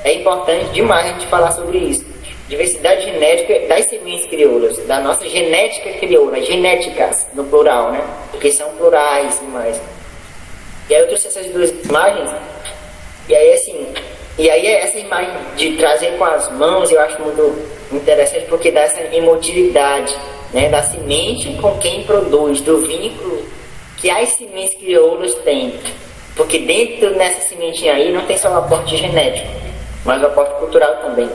Speaker 5: É importante demais a gente falar sobre isso. diversidade genética das sementes crioulas, da nossa genética crioula, genéticas, no plural, né? Porque são plurais e mais. E aí eu trouxe essas duas imagens, e aí assim, essa imagem de trazer com as mãos eu acho muito interessante, porque dá essa emotividade, né? Da semente com quem produz, do vínculo que as sementes crioulas têm. Porque dentro dessa sementinha aí não tem só o aporte genético, mas o aporte cultural também.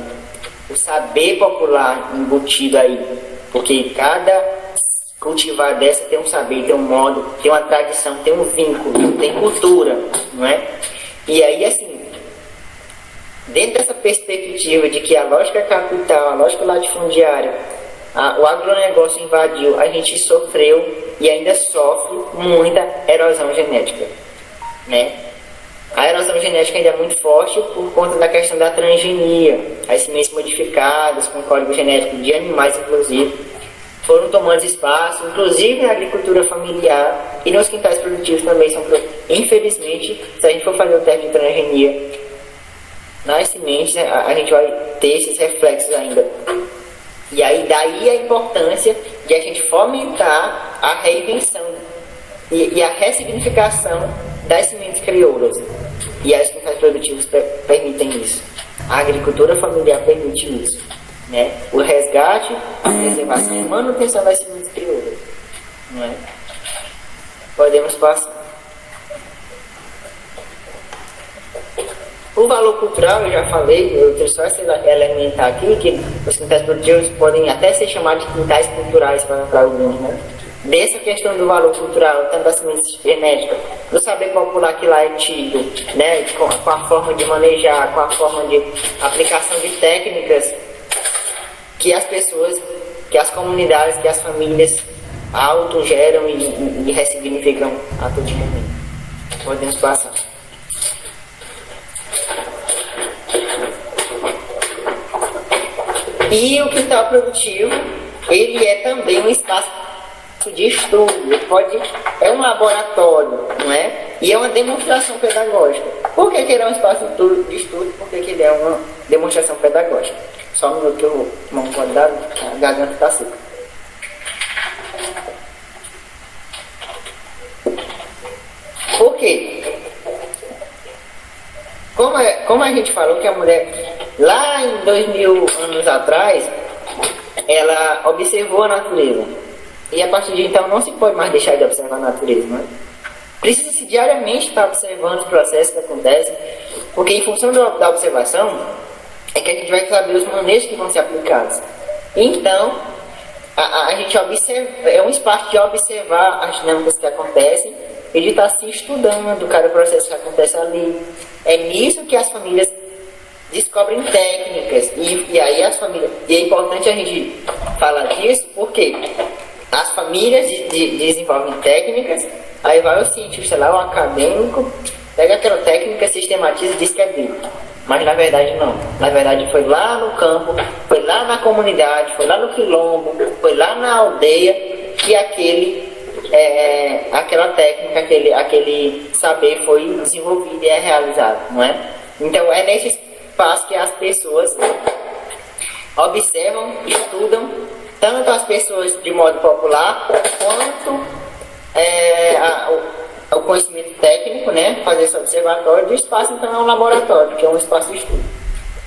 Speaker 5: O saber popular embutido aí, porque cada cultivar dessa tem um saber, tem um modo, tem uma tradição, tem um vínculo, tem cultura, não é? E aí, assim, dentro dessa perspectiva de que a lógica capital, a lógica latifundiária, o agronegócio invadiu, a gente sofreu e ainda sofre muita erosão genética, né? A erosão genética ainda é muito forte por conta da questão da transgenia. As sementes modificadas com código genético de animais, inclusive, foram tomando espaço, inclusive na agricultura familiar e nos quintais produtivos também são. Infelizmente, se a gente for fazer o teste de transgenia nas sementes, a gente vai ter esses reflexos ainda. E aí, daí a importância de a gente fomentar a reinvenção e a ressignificação das sementes crioulas. E as quintais produtivos permitem isso. A agricultura familiar permite isso, né? O resgate, a preservação e manutenção das sementes crioulas, não é? Podemos passar. O valor cultural, eu já falei, eu trouxe só esse elementar aqui, que os quintais produtivos podem até ser chamados de quintais culturais para alguns, né? Dessa questão do valor cultural, tanto da semente genética, do saber popular que lá é tido, né, com a forma de manejar, com a forma de aplicação de técnicas que as pessoas, que as comunidades, que as famílias autogeram e ressignificam a todo momento. Podemos passar. E o quintal produtivo, ele é também um espaço de estudo, é um laboratório, não é? E é uma demonstração pedagógica. Por que ele é um espaço de estudo? Porque ele é uma demonstração pedagógica. Só um minuto que eu vou tomar um cuidado, a garganta está seca. Por quê? Como a gente falou que a mulher, lá em 2000 anos atrás, ela observou a natureza. E a partir de então não se pode mais deixar de observar a natureza, não é? Precisa-se diariamente estar observando os processos que acontecem, porque em função da observação é que a gente vai saber os manejos que vão ser aplicados. Então, a gente observa, é um espaço de observar as dinâmicas que acontecem e de estar se estudando cada processo que acontece ali. É nisso que as famílias descobrem técnicas e aí as famílias, e é importante a gente falar disso porque as famílias desenvolvem técnicas, aí vai o cientista lá, o acadêmico, pega aquela técnica, sistematiza e diz que é dele. Mas na verdade não. Na verdade foi lá no campo, foi lá na comunidade, foi lá no quilombo, foi lá na aldeia que aquela técnica, aquele saber foi desenvolvido e é realizado, não é? Então é nesse espaço que as pessoas observam, estudam, tanto as pessoas de modo popular, quanto o conhecimento técnico, né? Fazer esse observatório do espaço, então é um laboratório, que é um espaço de estudo.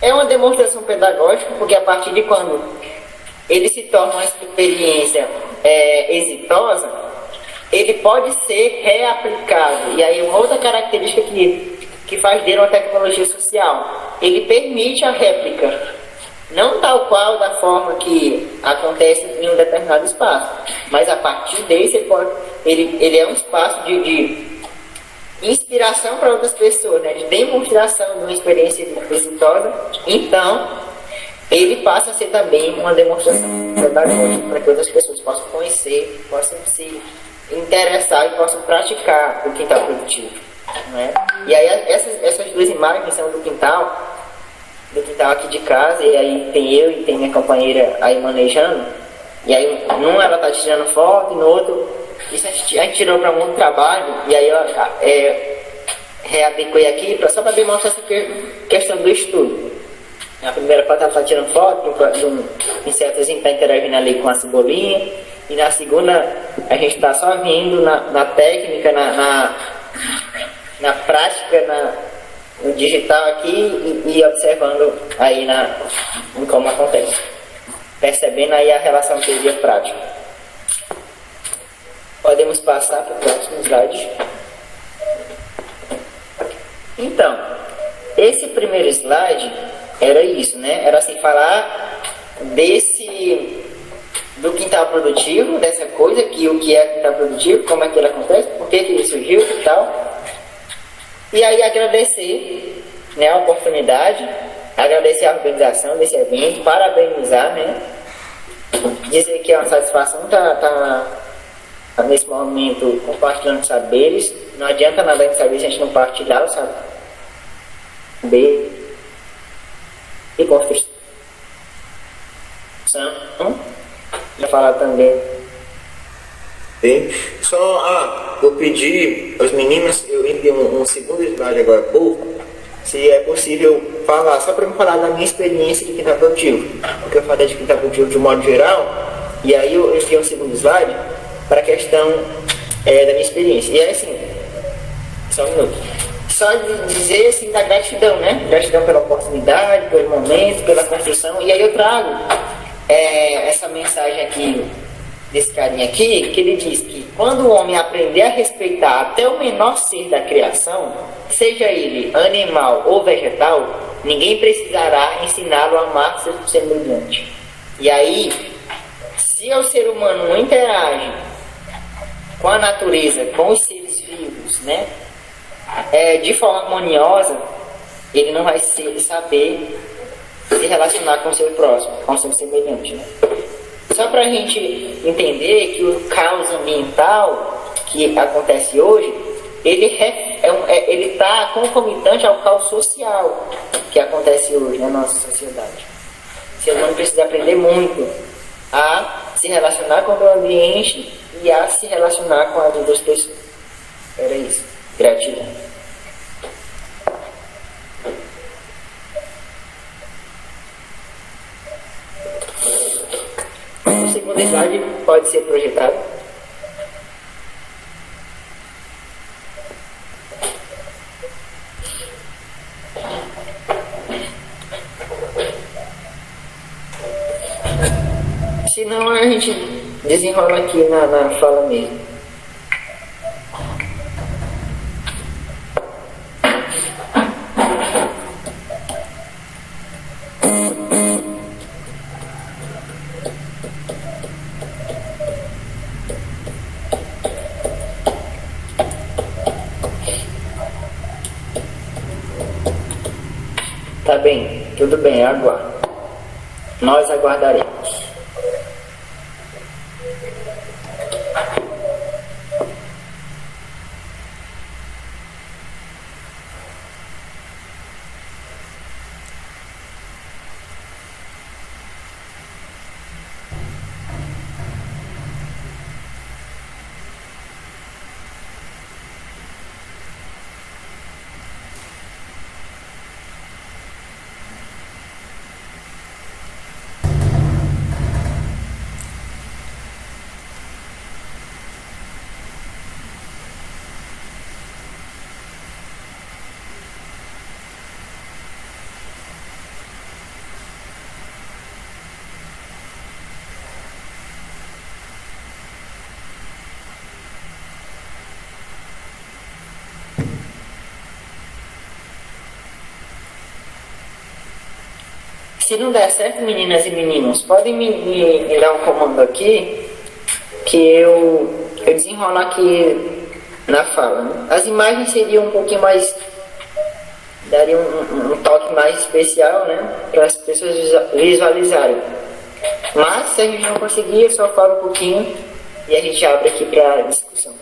Speaker 5: É uma demonstração pedagógica, porque a partir de quando ele se torna uma experiência exitosa, ele pode ser reaplicado. E aí uma outra característica que faz dele uma tecnologia social, ele permite a réplica. Não tal qual da forma que acontece em um determinado espaço, mas a partir desse ele é um espaço de inspiração para outras pessoas, né? De demonstração de uma experiência exitosa. Então, ele passa a ser também uma demonstração pedagógica para que outras pessoas possam conhecer, possam se interessar e possam praticar o quintal produtivo, né? E aí essas duas imagens são do quintal aqui de casa, e aí tem eu e tem minha companheira aí manejando, e aí num ela tá tirando foto e no outro, isso a gente tirou para um outro trabalho, e aí eu readequei aqui só para demonstrar essa questão do estudo. Na primeira parte ela está tirando foto de um insetozinho que está interagindo ali com a cebolinha. E na segunda a gente está só vendo na técnica, na prática, no digital aqui e observando aí em como acontece. Percebendo aí a relação teoria-prática. Podemos passar para o próximo slide. Então, esse primeiro slide era isso, né? Era assim, falar do quintal produtivo, dessa coisa, o que é quintal produtivo, como é que ele acontece, por que ele surgiu e tal. E aí agradecer, né, a oportunidade, agradecer a organização desse evento, parabenizar, né? Dizer que é uma satisfação estar nesse momento compartilhando saberes. Não adianta nada de saber se a gente não partilhar o saber e construção. Já falar também.
Speaker 3: Só, vou pedir aos meninos, eu enviei um segundo slide agora há pouco, se é possível falar, só para me falar da minha experiência de quintal produtivo, porque eu falei de quintal produtivo de modo geral, e aí eu enviei um segundo slide para a questão da minha experiência. E aí assim, só um minuto. Só de dizer assim da gratidão, né? Gratidão pela oportunidade, pelo momento, pela construção. E aí eu trago essa mensagem aqui desse carinha aqui, que ele diz que quando o homem aprender a respeitar até o menor ser da criação, seja ele animal ou vegetal, ninguém precisará ensiná-lo a amar seu semelhante. E aí, se o ser humano não interage com a natureza, com os seres vivos, né, de forma harmoniosa, ele não vai saber se relacionar com o seu próximo, com o seu semelhante, né? Só para a gente entender que o caos ambiental que acontece hoje, ele está concomitante ao caos social que acontece hoje na nossa sociedade. O ser humano precisa aprender muito a se relacionar com o ambiente e a se relacionar com as outras pessoas. Era isso. Gratidão. O segundo slide pode ser projetado. Senão a gente desenrola aqui na fala mesmo. Tá bem, tudo bem, aguardo. Nós aguardaremos. Se não der certo, meninas e meninos, podem me dar um comando aqui, que eu desenrolo aqui na fala, né? As imagens seriam um pouquinho mais, daria um toque mais especial, né, para as pessoas visualizarem. Mas se a gente não conseguir, eu só falo um pouquinho e a gente abre aqui para discussão.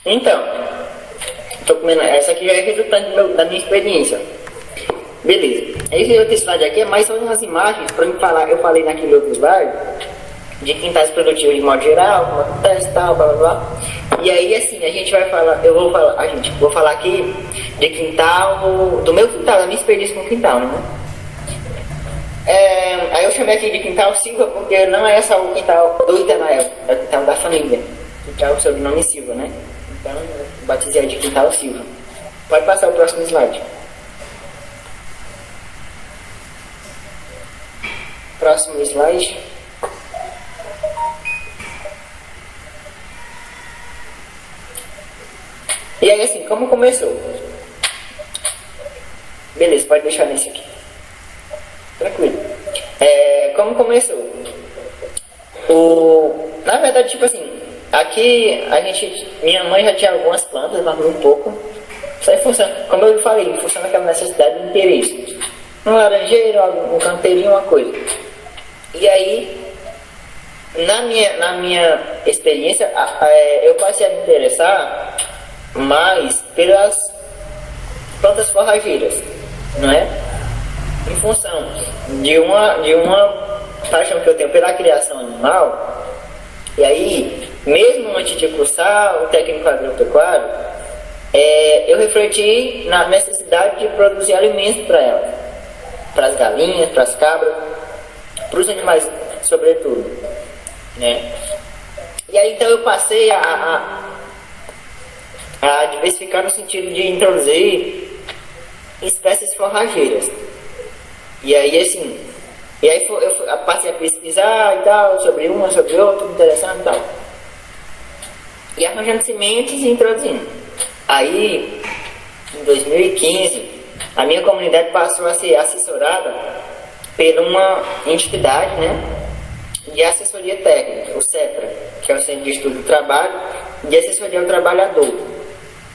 Speaker 5: Então, tô comendo, essa aqui já é resultante da minha experiência. Beleza. Esse outro slide aqui é mais só umas imagens para me falar. Eu falei naquele outro slide de quintais produtivos de modo geral, como acontece e tal, blá blá blá. E aí assim, a gente vai falar, vou falar aqui de quintal, do meu quintal, da minha experiência com o quintal, né? Aí eu chamei aqui de quintal Silva porque não é só o quintal do Itanael, é o quintal da família. Quintal sobrenome Silva, né? Então eu batizei de quintal Silva. Pode passar o próximo slide. Próximo slide. E aí assim, como começou? Beleza, pode deixar nesse aqui. Tranquilo. Como começou? Na verdade, tipo assim, aqui minha mãe já tinha algumas plantas, mas muito pouco. Isso aí funciona, como eu falei, funciona aquela necessidade de interesse. Um laranjeiro, um canteirinho, uma coisa. E aí, na minha experiência, eu passei a me interessar mais pelas plantas forrageiras, não é? Em função de uma paixão que eu tenho pela criação animal. E aí, mesmo antes de cursar o técnico agropecuário, eu refleti na necessidade de produzir alimentos para elas, para as galinhas, para as cabras, para os animais, sobretudo, né? E aí então eu passei a diversificar no sentido de introduzir espécies forrageiras. E aí assim, eu passei a pesquisar e tal, sobre uma, sobre outra, interessante e tal. E arranjando sementes e introduzindo. Aí, em 2015, a minha comunidade passou a ser assessorada por uma entidade, né, de assessoria técnica, o CEPRA, que é o Centro de Estudo do Trabalho, de Assessoria ao Trabalhador,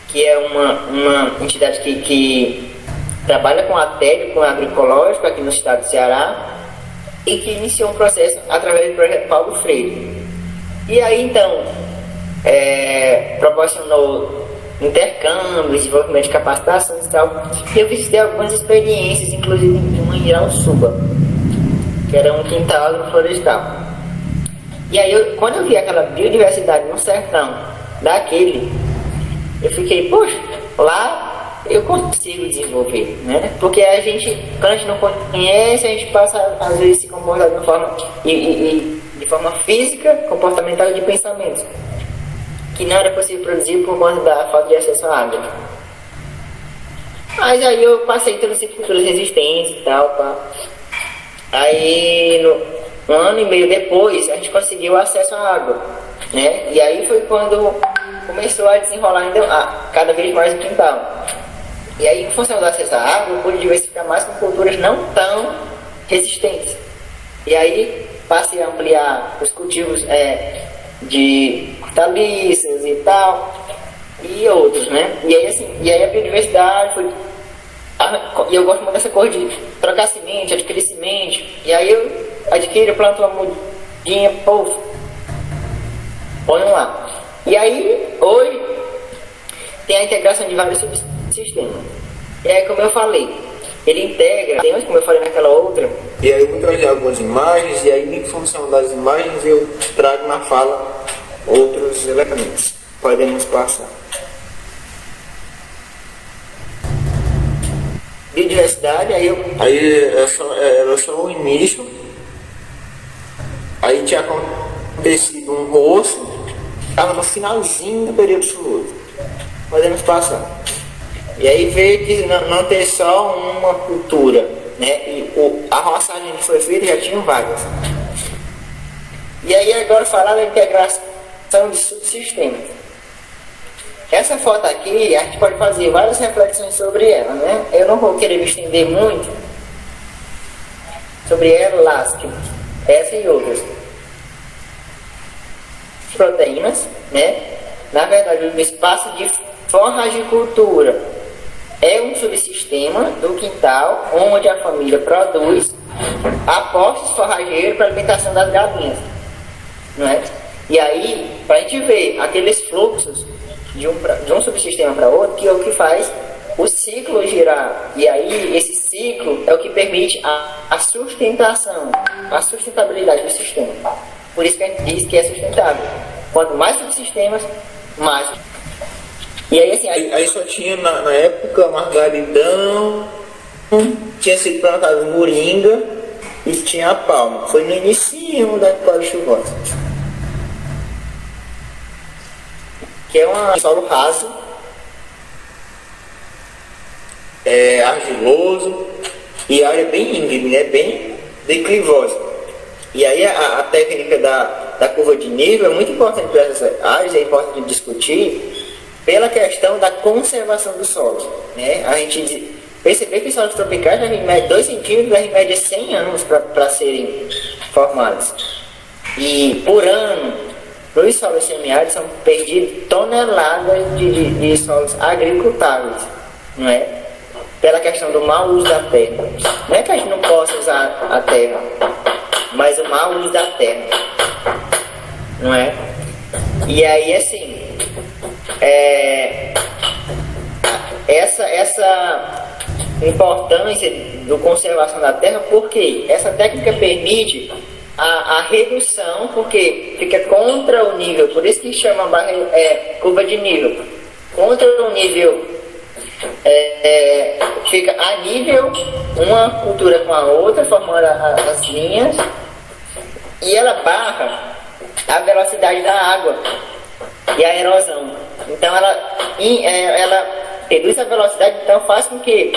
Speaker 5: que é uma entidade que trabalha com a técnica, com o agroecológico aqui no estado do Ceará, e que iniciou um processo através do projeto Paulo Freire. E aí então proporcionou intercâmbio, desenvolvimento de capacitações e tal. Eu visitei algumas experiências, inclusive em uma em Irauçuba, que era um quintal agroflorestal. E aí quando eu vi aquela biodiversidade no sertão daquele, eu fiquei, poxa, lá eu consigo desenvolver, né? Porque quando a gente não conhece, a gente passa às vezes a se comportar de uma forma de forma física, comportamental e de pensamentos, que não era possível produzir por conta da falta de acesso à água. Mas aí eu passei pelas culturas resistentes e tal, pá. Aí um ano e meio depois a gente conseguiu acesso à água, né? E aí foi quando começou a desenrolar ainda cada vez mais o quintal. E aí, em função do acesso à água, eu pude diversificar mais com culturas não tão resistentes. E aí passei a ampliar os cultivos de hortaliças e tal, e outros, né? E aí assim, a biodiversidade foi... E eu gosto muito dessa cor de trocar semente, adquirir semente. E aí eu adquiro, planto uma mudinha, põe lá. E aí, hoje, tem a integração de vários subsistemas. E aí, como eu falei, ele integra, como eu falei naquela outra.
Speaker 6: E aí eu vou trazer algumas imagens, e aí em função das imagens eu trago na fala outros elementos. Podemos passar.
Speaker 5: Biodiversidade,
Speaker 6: era só o início. Aí tinha acontecido um rosto, estava no finalzinho do período chuvoso. Podemos passar. E aí veio de não ter só uma cultura, né? E a roçagem que foi feita já tinha vagas. E aí agora falar da integração de subsistemas. Essa foto aqui, a gente pode fazer várias reflexões sobre ela, né? Eu não vou querer me estender muito sobre elas, essa e outras. Proteínas, né? Na verdade, o espaço de forragicultura é um subsistema do quintal onde a família produz apostos forrageiros para a alimentação das galinhas, não é? E aí
Speaker 5: para a gente ver aqueles fluxos de um subsistema para outro, que é o que faz o ciclo girar. E aí esse ciclo é o que permite a sustentação, a sustentabilidade do sistema. Por isso que a gente diz que é sustentável. Quanto mais subsistemas, mais. E aí assim...
Speaker 6: Aí só tinha na época margaridão, tinha sido plantado moringa e tinha a palma. Foi no início da época chuvosa. Que é um solo raso, argiloso e a área bem íngreme, né? Bem declivosa. E aí a técnica da curva de nível é muito importante para essas áreas, é importante discutir pela questão da conservação do solo, né? A gente perceber que os solos tropicais já medem 2 centímetros, já média 100 anos para serem formados. E por ano, para os solos semiáridos são perdidos toneladas de solos agricultáveis, não é? Pela questão do mau uso da terra. Não é que a gente não possa usar a terra, mas o mau uso da terra, não é? E aí assim, essa importância do conservação da terra, porque essa técnica permite a redução, porque fica contra o nível, por isso que chama curva de nível, contra o nível, fica a nível uma cultura com a outra, formando as linhas, e ela barra a velocidade da água e a erosão. Então ela reduz a velocidade, então faz com que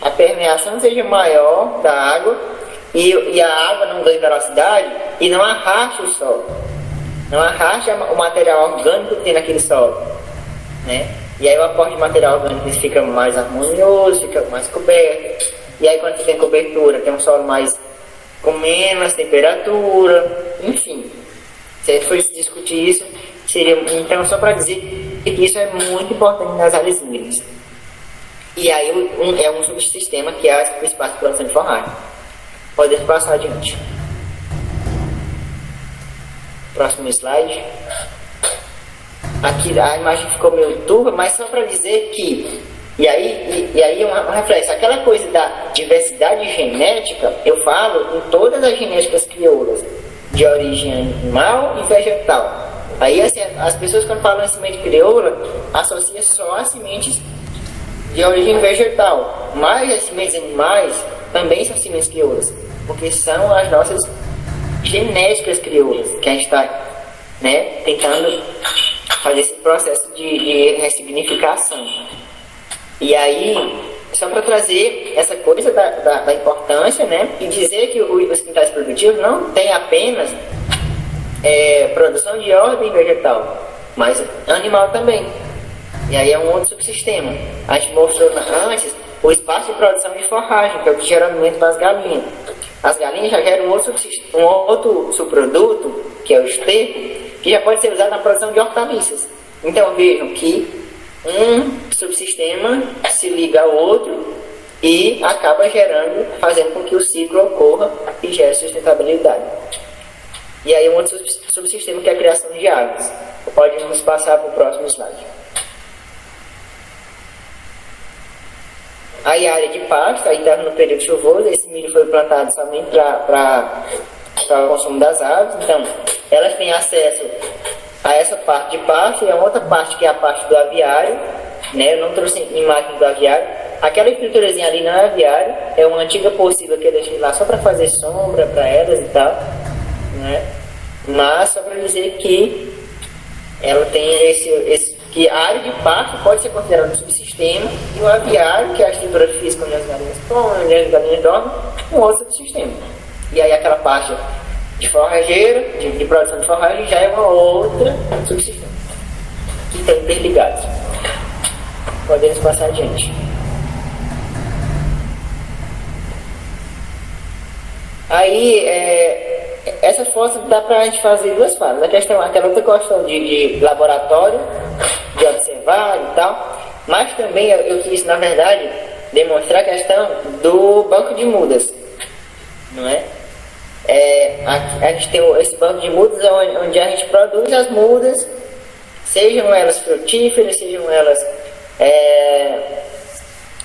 Speaker 6: a permeação seja maior da água e a água não ganhe velocidade e não arraste o solo, não arraste o material orgânico que tem naquele solo, né? E aí o aporte de material orgânico fica mais harmonioso, fica mais coberto. E aí quando tem cobertura, tem um solo mais com menos temperatura, enfim. Se a gente for discutir isso, seria então só para dizer que isso é muito importante nas áreas índices. E aí é um subsistema que é o espaço de produção de forragem. Podemos passar adiante. Próximo slide. Aqui a imagem ficou meio turva, mas só para dizer que... E aí uma reflexão. Aquela coisa da diversidade genética, eu falo em todas as genéticas crioulas, de origem animal e vegetal. Aí assim, as pessoas quando falam em semente crioula, associam só as sementes de origem vegetal. Mas as sementes animais também são sementes crioulas, porque são as nossas genéticas crioulas que a gente está, né, tentando fazer esse processo de ressignificação. E aí, só para trazer essa coisa da importância, né, e dizer que os quintais produtivos não tem apenas produção de ordem vegetal, mas animal também. E aí é um outro subsistema. A gente mostrou antes o espaço de produção de forragem, que é o que gera alimento para as galinhas. As galinhas já geram um outro subproduto, que é o esterco, que já pode ser usado na produção de hortaliças. Então vejam que um subsistema se liga ao outro e acaba fazendo com que o ciclo ocorra e gere sustentabilidade. E aí um outro subsistema que é a criação de aves. Podemos passar para o próximo slide. Aí a área de pasto, aí estava no período chuvoso, esse milho foi plantado somente para o consumo das aves. Então, elas têm acesso a essa parte de pasto e a outra parte que é a parte do aviário, né? Eu não trouxe imagem do aviário. Aquela estruturazinha ali não é aviário, é uma antiga pocilga que eu deixei lá só para fazer sombra para elas e tal, né? Mas só para dizer que ela tem que a área de pasto pode ser considerada um subsistema e o aviário, que é a estrutura física onde as galinhas comem, onde as galinhas dormem, um outro subsistema. E aí aquela parte de forrageira, de produção de forragem, já é uma outra subsistema, que estão interligados. Podemos passar adiante. Aí, essa foto dá para a gente fazer duas fases. A questão, aquela outra questão de laboratório, de observar e tal, mas também eu quis, na verdade, demonstrar a questão do banco de mudas, não é? A gente tem esse banco de mudas onde a gente produz as mudas
Speaker 5: sejam elas frutíferas, sejam elas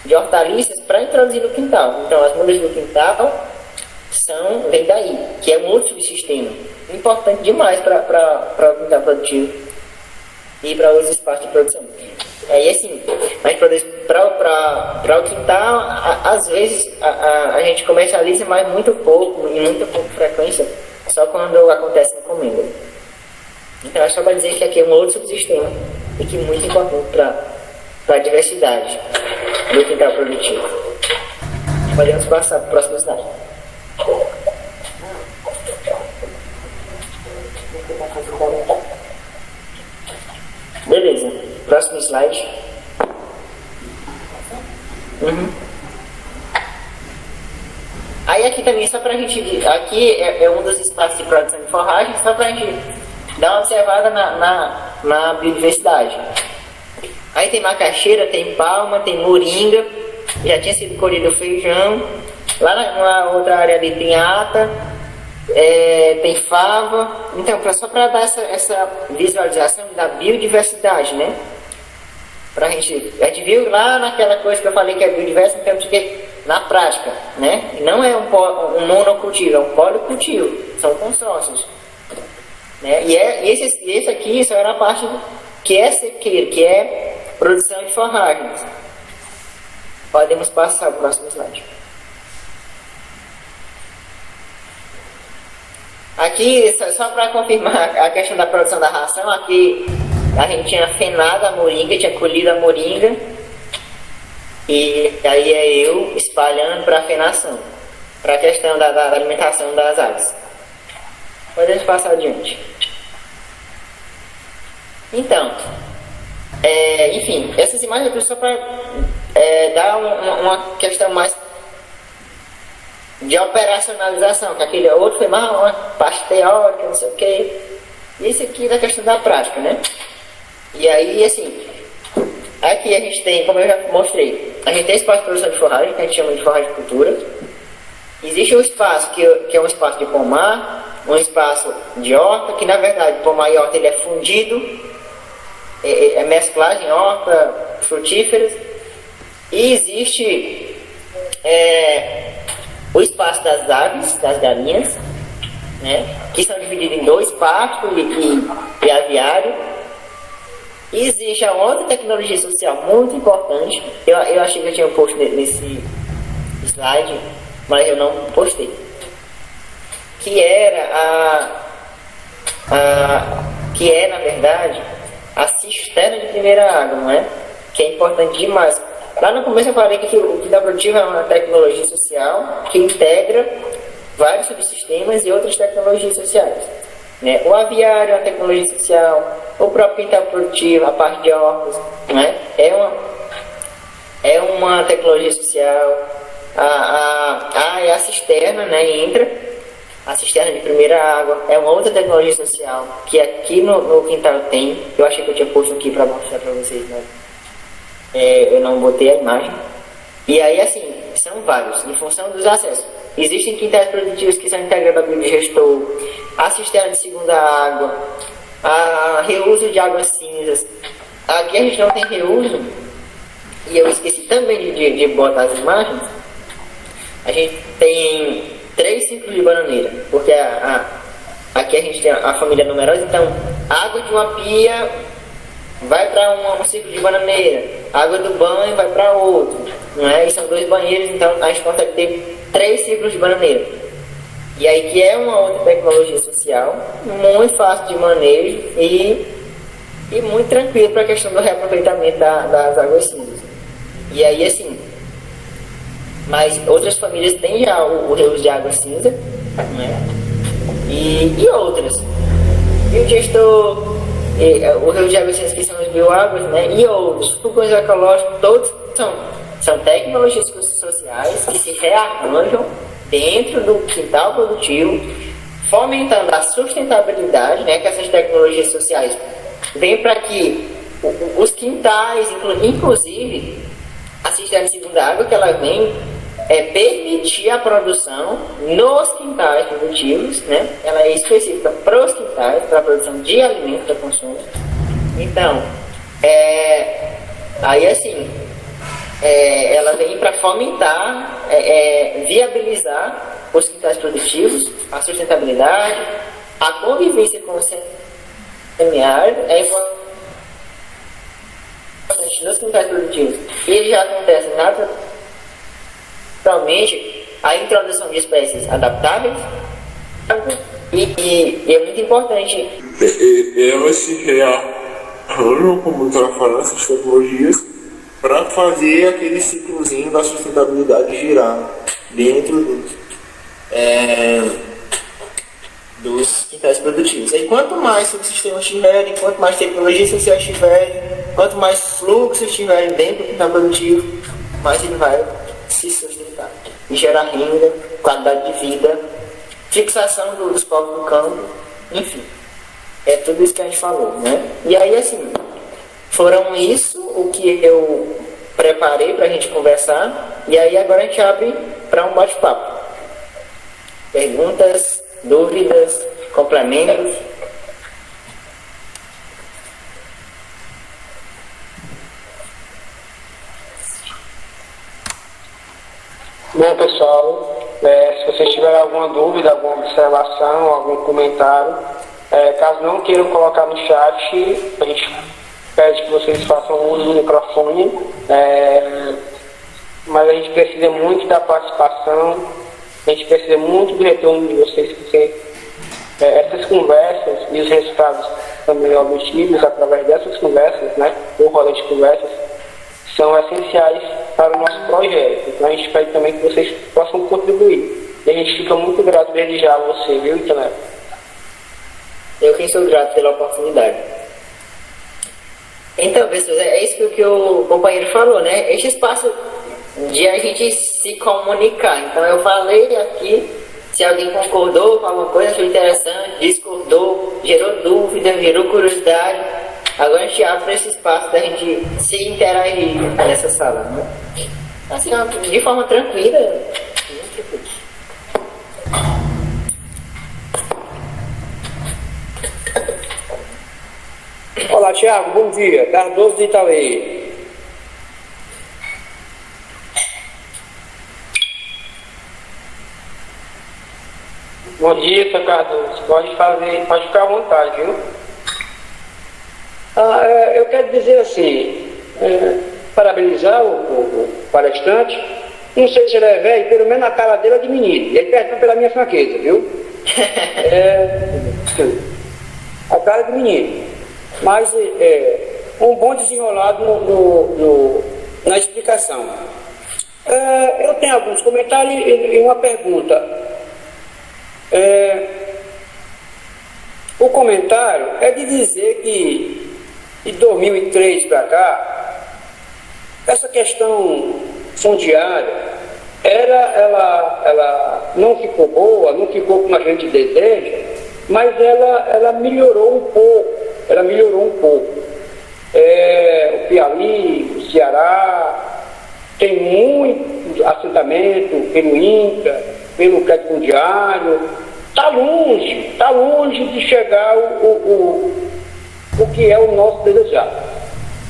Speaker 5: de hortaliças, para introduzir no quintal. Então, as mudas do quintal vem daí, que é um outro subsistema importante demais para o quintal produtivo e para os espaços de produção. Aí assim, mas para o quintal, às vezes a gente comercializa, mas muito pouco, em muita pouca frequência, só quando acontece encomenda. Então é só para dizer que aqui é um outro subsistema e que é muito importante para a diversidade do quintal produtivo. Podemos passar para o próximo slide. Beleza, próximo slide. Aí aqui também, só pra gente, aqui é um dos espaços de produção de forragem, só pra gente dar uma observada na biodiversidade. Aí tem macaxeira, tem palma, tem moringa, já tinha sido colhido feijão, lá na outra área ali tem ata, tem fava. Então, só para dar essa visualização da biodiversidade, né? A gente viu lá naquela coisa que eu falei que é biodiverso, então que na prática, né? Não é um monocultivo, é um policultivo, são consórcios, né? E esse aqui só era a parte que é sequeiro, que é produção de forragens. Podemos passar para o próximo slide. Aqui, só para confirmar a questão da produção da ração, aqui a gente tinha fenado a moringa, tinha colhido a moringa, e aí é eu espalhando para a fenação, para a questão da alimentação das aves. Podemos passar adiante. Então, enfim, essas imagens aqui só para dar uma questão mais de operacionalização, que aquele outro foi mais uma parte teórica, não sei o que. Isso aqui é da questão da prática, né? E aí, assim, aqui a gente tem, como eu já mostrei, a gente tem espaço de produção de forragem, que a gente chama de forragicultura. Existe um espaço que é um espaço de pomar, um espaço de horta, que na verdade pomar e horta ele é fundido, é mesclagem, horta, frutíferas. E existe o espaço das aves, das galinhas, né, que são divididos em dois pastos e aviário. E existe a outra tecnologia social muito importante, eu achei que eu tinha posto nesse slide, mas eu não postei, que era que é na verdade a cisterna de primeira água, não é? Que é importante demais. Lá no começo eu falei que o quintal produtivo é uma tecnologia social que integra vários subsistemas e outras tecnologias sociais, né? O aviário é uma tecnologia social, o próprio quintal produtivo, a parte de hortas, né? É uma tecnologia social. A cisterna, né, entra, a cisterna de primeira água é uma outra tecnologia social que aqui no quintal tem. Eu achei que eu tinha posto aqui para mostrar para vocês, né? Eu não botei a imagem. E aí, assim, são vários, em função dos acessos. Existem quintais produtivos que são integrados ao biodigestor, a cisterna de segunda água, a reuso de águas cinzas. Aqui a gente não tem reuso, e eu esqueci também de botar as imagens. A gente tem 3 ciclos de bananeira, porque aqui a gente tem a família numerosa, então a água de uma pia vai para um ciclo de bananeira, a água do banho vai para outro, não é? E são 2 banheiros, então a gente consegue ter 3 ciclos de bananeira. E aí que é uma outra tecnologia social, muito fácil de manejo e muito tranquilo para a questão do reaproveitamento das águas cinzas. E aí, assim, mas outras famílias têm já o reuso de água cinza, né? E outras. Biogestor, o reuso de água cinza, que são os bioáguas, né? E outros, fogões ecológicos, todos são tecnologias sociais que se rearranjam dentro do quintal produtivo, fomentando a sustentabilidade, né? Que essas tecnologias sociais vêm para que os quintais, inclusive a cisterna de segunda água, que ela vem permitir a produção nos quintais produtivos, né? Ela é específica para os quintais, para a produção de alimentos para consumo. Então, aí assim, ela vem para fomentar, viabilizar os quintais produtivos, a sustentabilidade, a convivência com o semiárido, nos quintais produtivos. E já acontece naturalmente a introdução de espécies adaptáveis e é muito importante.
Speaker 6: Elas se rearranjam, como está falando, essas tecnologias para fazer aquele ciclozinho da sustentabilidade girar dentro dos quintais produtivos. E quanto mais subsistemas tiverem, quanto mais tecnologias sociais tiverem, quanto mais fluxos tiverem dentro do quintal produtivo, mais ele vai se sustentar e gerar renda, qualidade de vida, fixação dos povos do campo, enfim. É tudo isso que a gente falou, né? E aí, assim, foram isso o que eu preparei para a gente conversar. E aí agora a gente abre para um bate-papo. Perguntas, dúvidas, complementos.
Speaker 1: Bom, pessoal, se vocês tiverem alguma dúvida, alguma observação, algum comentário, caso não queiram colocar no chat, a gente pede que vocês façam uso do microfone, mas a gente precisa muito da participação, a gente precisa muito do retorno de vocês, porque essas conversas e os resultados também obtidos através dessas conversas, né, ou roda de conversas, são essenciais para o nosso projeto. Então a gente pede também que vocês possam contribuir. E a gente fica muito grato desde já a você, viu, Itanel?
Speaker 5: Eu quem sou grato pela oportunidade. Então, pessoas, é isso que o companheiro falou, né? Este espaço de a gente se comunicar. Então eu falei aqui, se alguém concordou com alguma coisa, achou interessante, discordou, gerou dúvida, gerou curiosidade, agora a gente abre esse espaço da gente se interagir nessa sala, né? Assim, de forma tranquila.
Speaker 7: Olá, Thiago, bom dia. Cardoso de Itaúí.
Speaker 1: Bom dia, seu Cardoso. Pode ficar à vontade, viu?
Speaker 7: Eu quero dizer assim, parabenizar o palestrante. Não sei se ele é velho, pelo menos a cara dele é de menino. Ele perdão pela minha franqueza, viu? A cara de menino. Mas um bom desenrolado na explicação. Eu tenho alguns comentários e uma pergunta. O comentário é de dizer que de 2003 para cá, essa questão fundiária, ela não ficou boa, não ficou como a gente deseja, mas ela melhorou um pouco. O Piauí, o Ceará, tem muito assentamento pelo INCRA, pelo crédito fundiário. Está longe de chegar o que é o nosso desejado,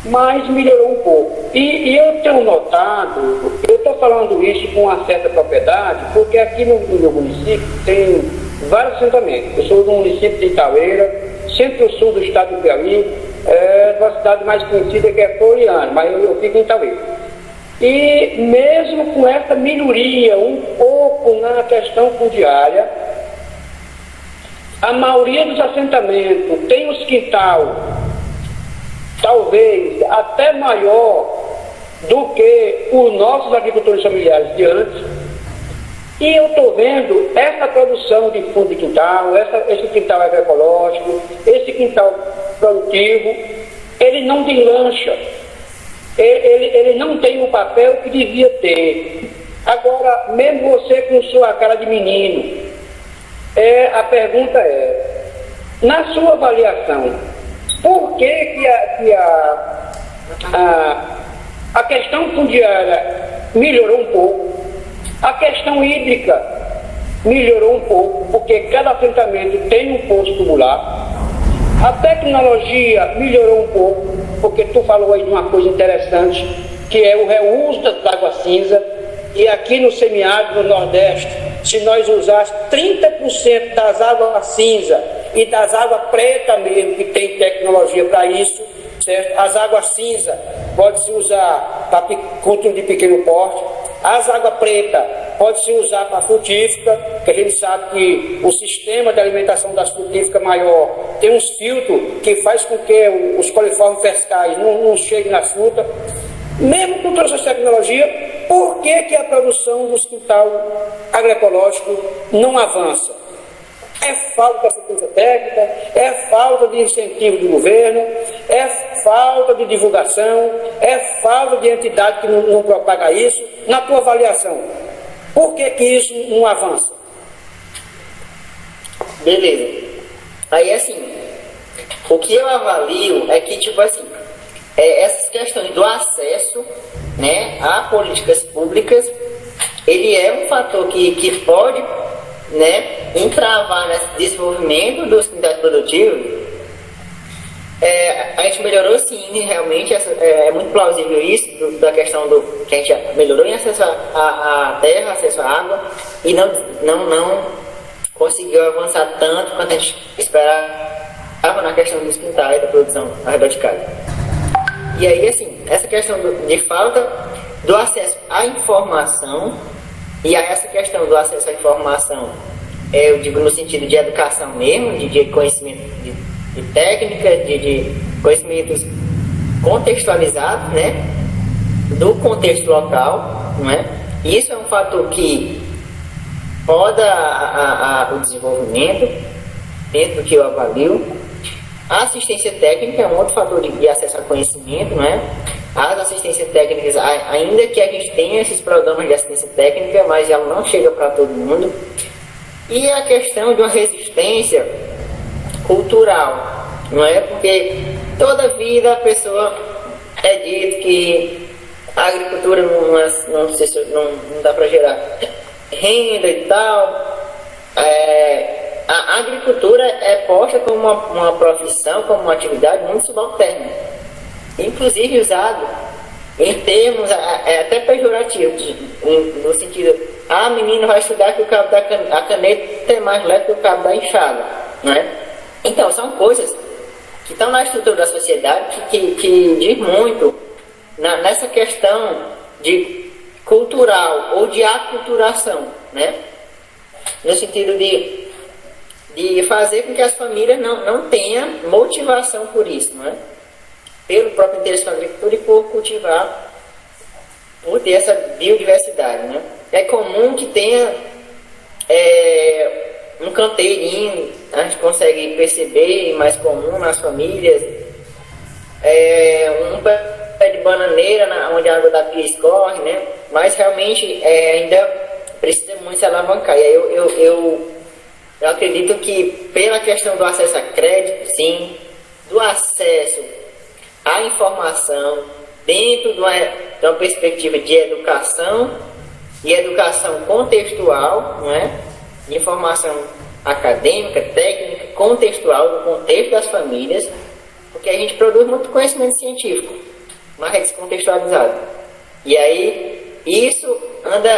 Speaker 7: mas melhorou um pouco. E eu tenho notado, eu estou falando isso com uma certa propriedade, porque aqui no meu município tem vários assentamentos. Eu sou do município de Itaueira, centro-sul do estado do Piauí, uma cidade mais conhecida que é Floriano, mas eu fico em Itaueira. E mesmo com essa melhoria um pouco na questão fundiária, a maioria dos assentamentos tem os quintal, talvez até maior do que os nossos agricultores familiares de antes. E eu estou vendo essa produção de fundo de quintal, esse quintal agroecológico, esse quintal produtivo, ele não deslancha, ele não tem o papel que devia ter. Agora, mesmo você com sua cara de menino, a pergunta é, na sua avaliação, por que a questão fundiária melhorou um pouco, a questão hídrica melhorou um pouco, porque cada assentamento tem um poço tubular, A tecnologia melhorou um pouco, porque tu falou aí de uma coisa interessante, que é o reuso da água cinza. E aqui no semiárido, no Nordeste, se nós usássemos 30% das águas cinza e das águas preta mesmo, que tem tecnologia para isso, certo? As águas cinza pode-se usar para cultura de pequeno porte, as águas preta pode-se usar para frutífica, que a gente sabe que o sistema de alimentação das frutíficas maior tem uns filtros que faz com que os coliformes verticais não cheguem na fruta. Mesmo com todas as tecnologias, por que a produção do quintal agroecológico não avança? É falta de assistência técnica, é falta de incentivo do governo, é falta de divulgação, é falta de entidade que não propaga isso. Na tua avaliação, por que isso não avança?
Speaker 3: Beleza. Aí assim, o que eu avalio é que, tipo assim, essas questões do acesso, né, a políticas públicas, ele é um fator que pode, né, entravar nesse desenvolvimento dos quintais produtivos. A gente melhorou sim, realmente, é muito plausível isso, da questão do que a gente melhorou em acesso à terra, acesso à água, e não conseguiu avançar tanto quanto a gente esperava na questão dos quintais da produção agropecuária. E aí, assim, essa questão de falta do acesso à informação, e a essa questão do acesso à informação, eu digo no sentido de educação mesmo, de conhecimento de técnica, de conhecimentos contextualizados, né, do contexto local, não é? E isso é um fator que roda o desenvolvimento, dentro do que eu avalio. A assistência técnica é um outro fator de acesso a conhecimento, não é? As assistências técnicas, ainda que a gente tenha esses programas de assistência técnica, mas ela não chega para todo mundo. E a questão de uma resistência cultural, não é? Porque toda vida a pessoa é dito que a agricultura não dá para gerar renda e tal. A agricultura é posta como uma profissão, como uma atividade muito subalterna, inclusive usado em termos até pejorativos, no sentido, menino vai estudar que o cabo a caneta é mais leve que o cabo da enxada, não é? Então, são coisas que estão na estrutura da sociedade que diz muito nessa questão de cultural ou de aculturação, né? No sentido de fazer com que as famílias não tenham motivação por isso, não é? Pelo próprio interesse da agricultura e por cultivar, por ter essa biodiversidade, né? É comum que tenha um canteirinho, a gente consegue perceber, mais comum nas famílias, um pé de bananeira onde a água da pia escorre, né? Mas realmente ainda precisa muito se alavancar. E aí eu acredito que pela questão do acesso a crédito, sim, do acesso à informação, dentro de uma perspectiva de educação e educação contextual, não é? Informação acadêmica, técnica, contextual, do contexto das famílias, porque a gente produz muito conhecimento científico, mas é descontextualizado. E aí, isso anda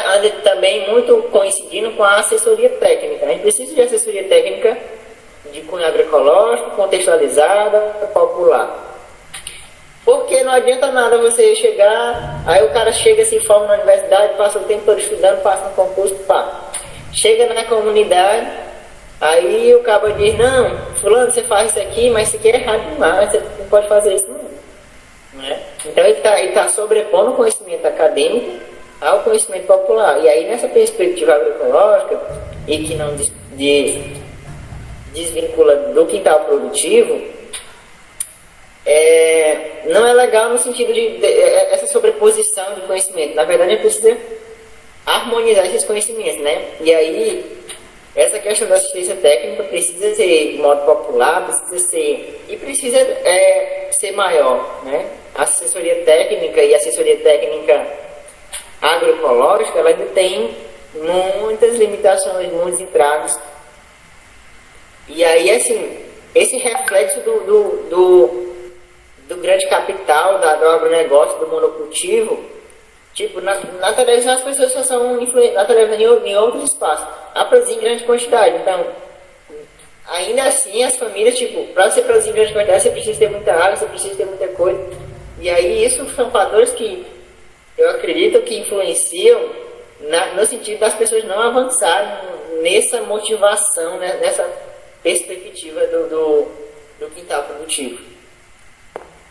Speaker 3: também muito coincidindo com a assessoria técnica. A gente precisa de assessoria técnica de cunho agroecológico, contextualizada, popular. Porque não adianta nada você chegar, aí o cara chega, se forma na universidade, passa o tempo todo estudando, passa no concurso, pá. Chega na comunidade, aí o cara diz, não, fulano, você faz isso aqui, mas isso aqui é errado demais, você não pode fazer isso não é? Então ele tá sobrepondo o conhecimento acadêmico ao conhecimento popular. E aí nessa perspectiva agroecológica, e que não desvincula do quintal produtivo, não é legal no sentido de essa sobreposição de conhecimento. Na verdade, a gente precisa harmonizar esses conhecimentos, né? E aí, essa questão da assistência técnica precisa ser de modo popular, precisa ser maior, né? A assessoria técnica e a assessoria técnica agroecológica, ela ainda tem muitas limitações, muitos entraves. E aí, assim,
Speaker 5: esse reflexo do grande capital, do agronegócio, do monocultivo, tipo, na televisão as pessoas só são influentes, na televisão em outros espaços, a produzir em grande quantidade. Então, ainda assim, as famílias, tipo, para você produzir em grande quantidade, você precisa ter muita água, você precisa ter muita coisa. E aí, isso são fatores que eu acredito que influenciam no sentido das pessoas não avançarem nessa motivação, né, nessa perspectiva do quintal produtivo.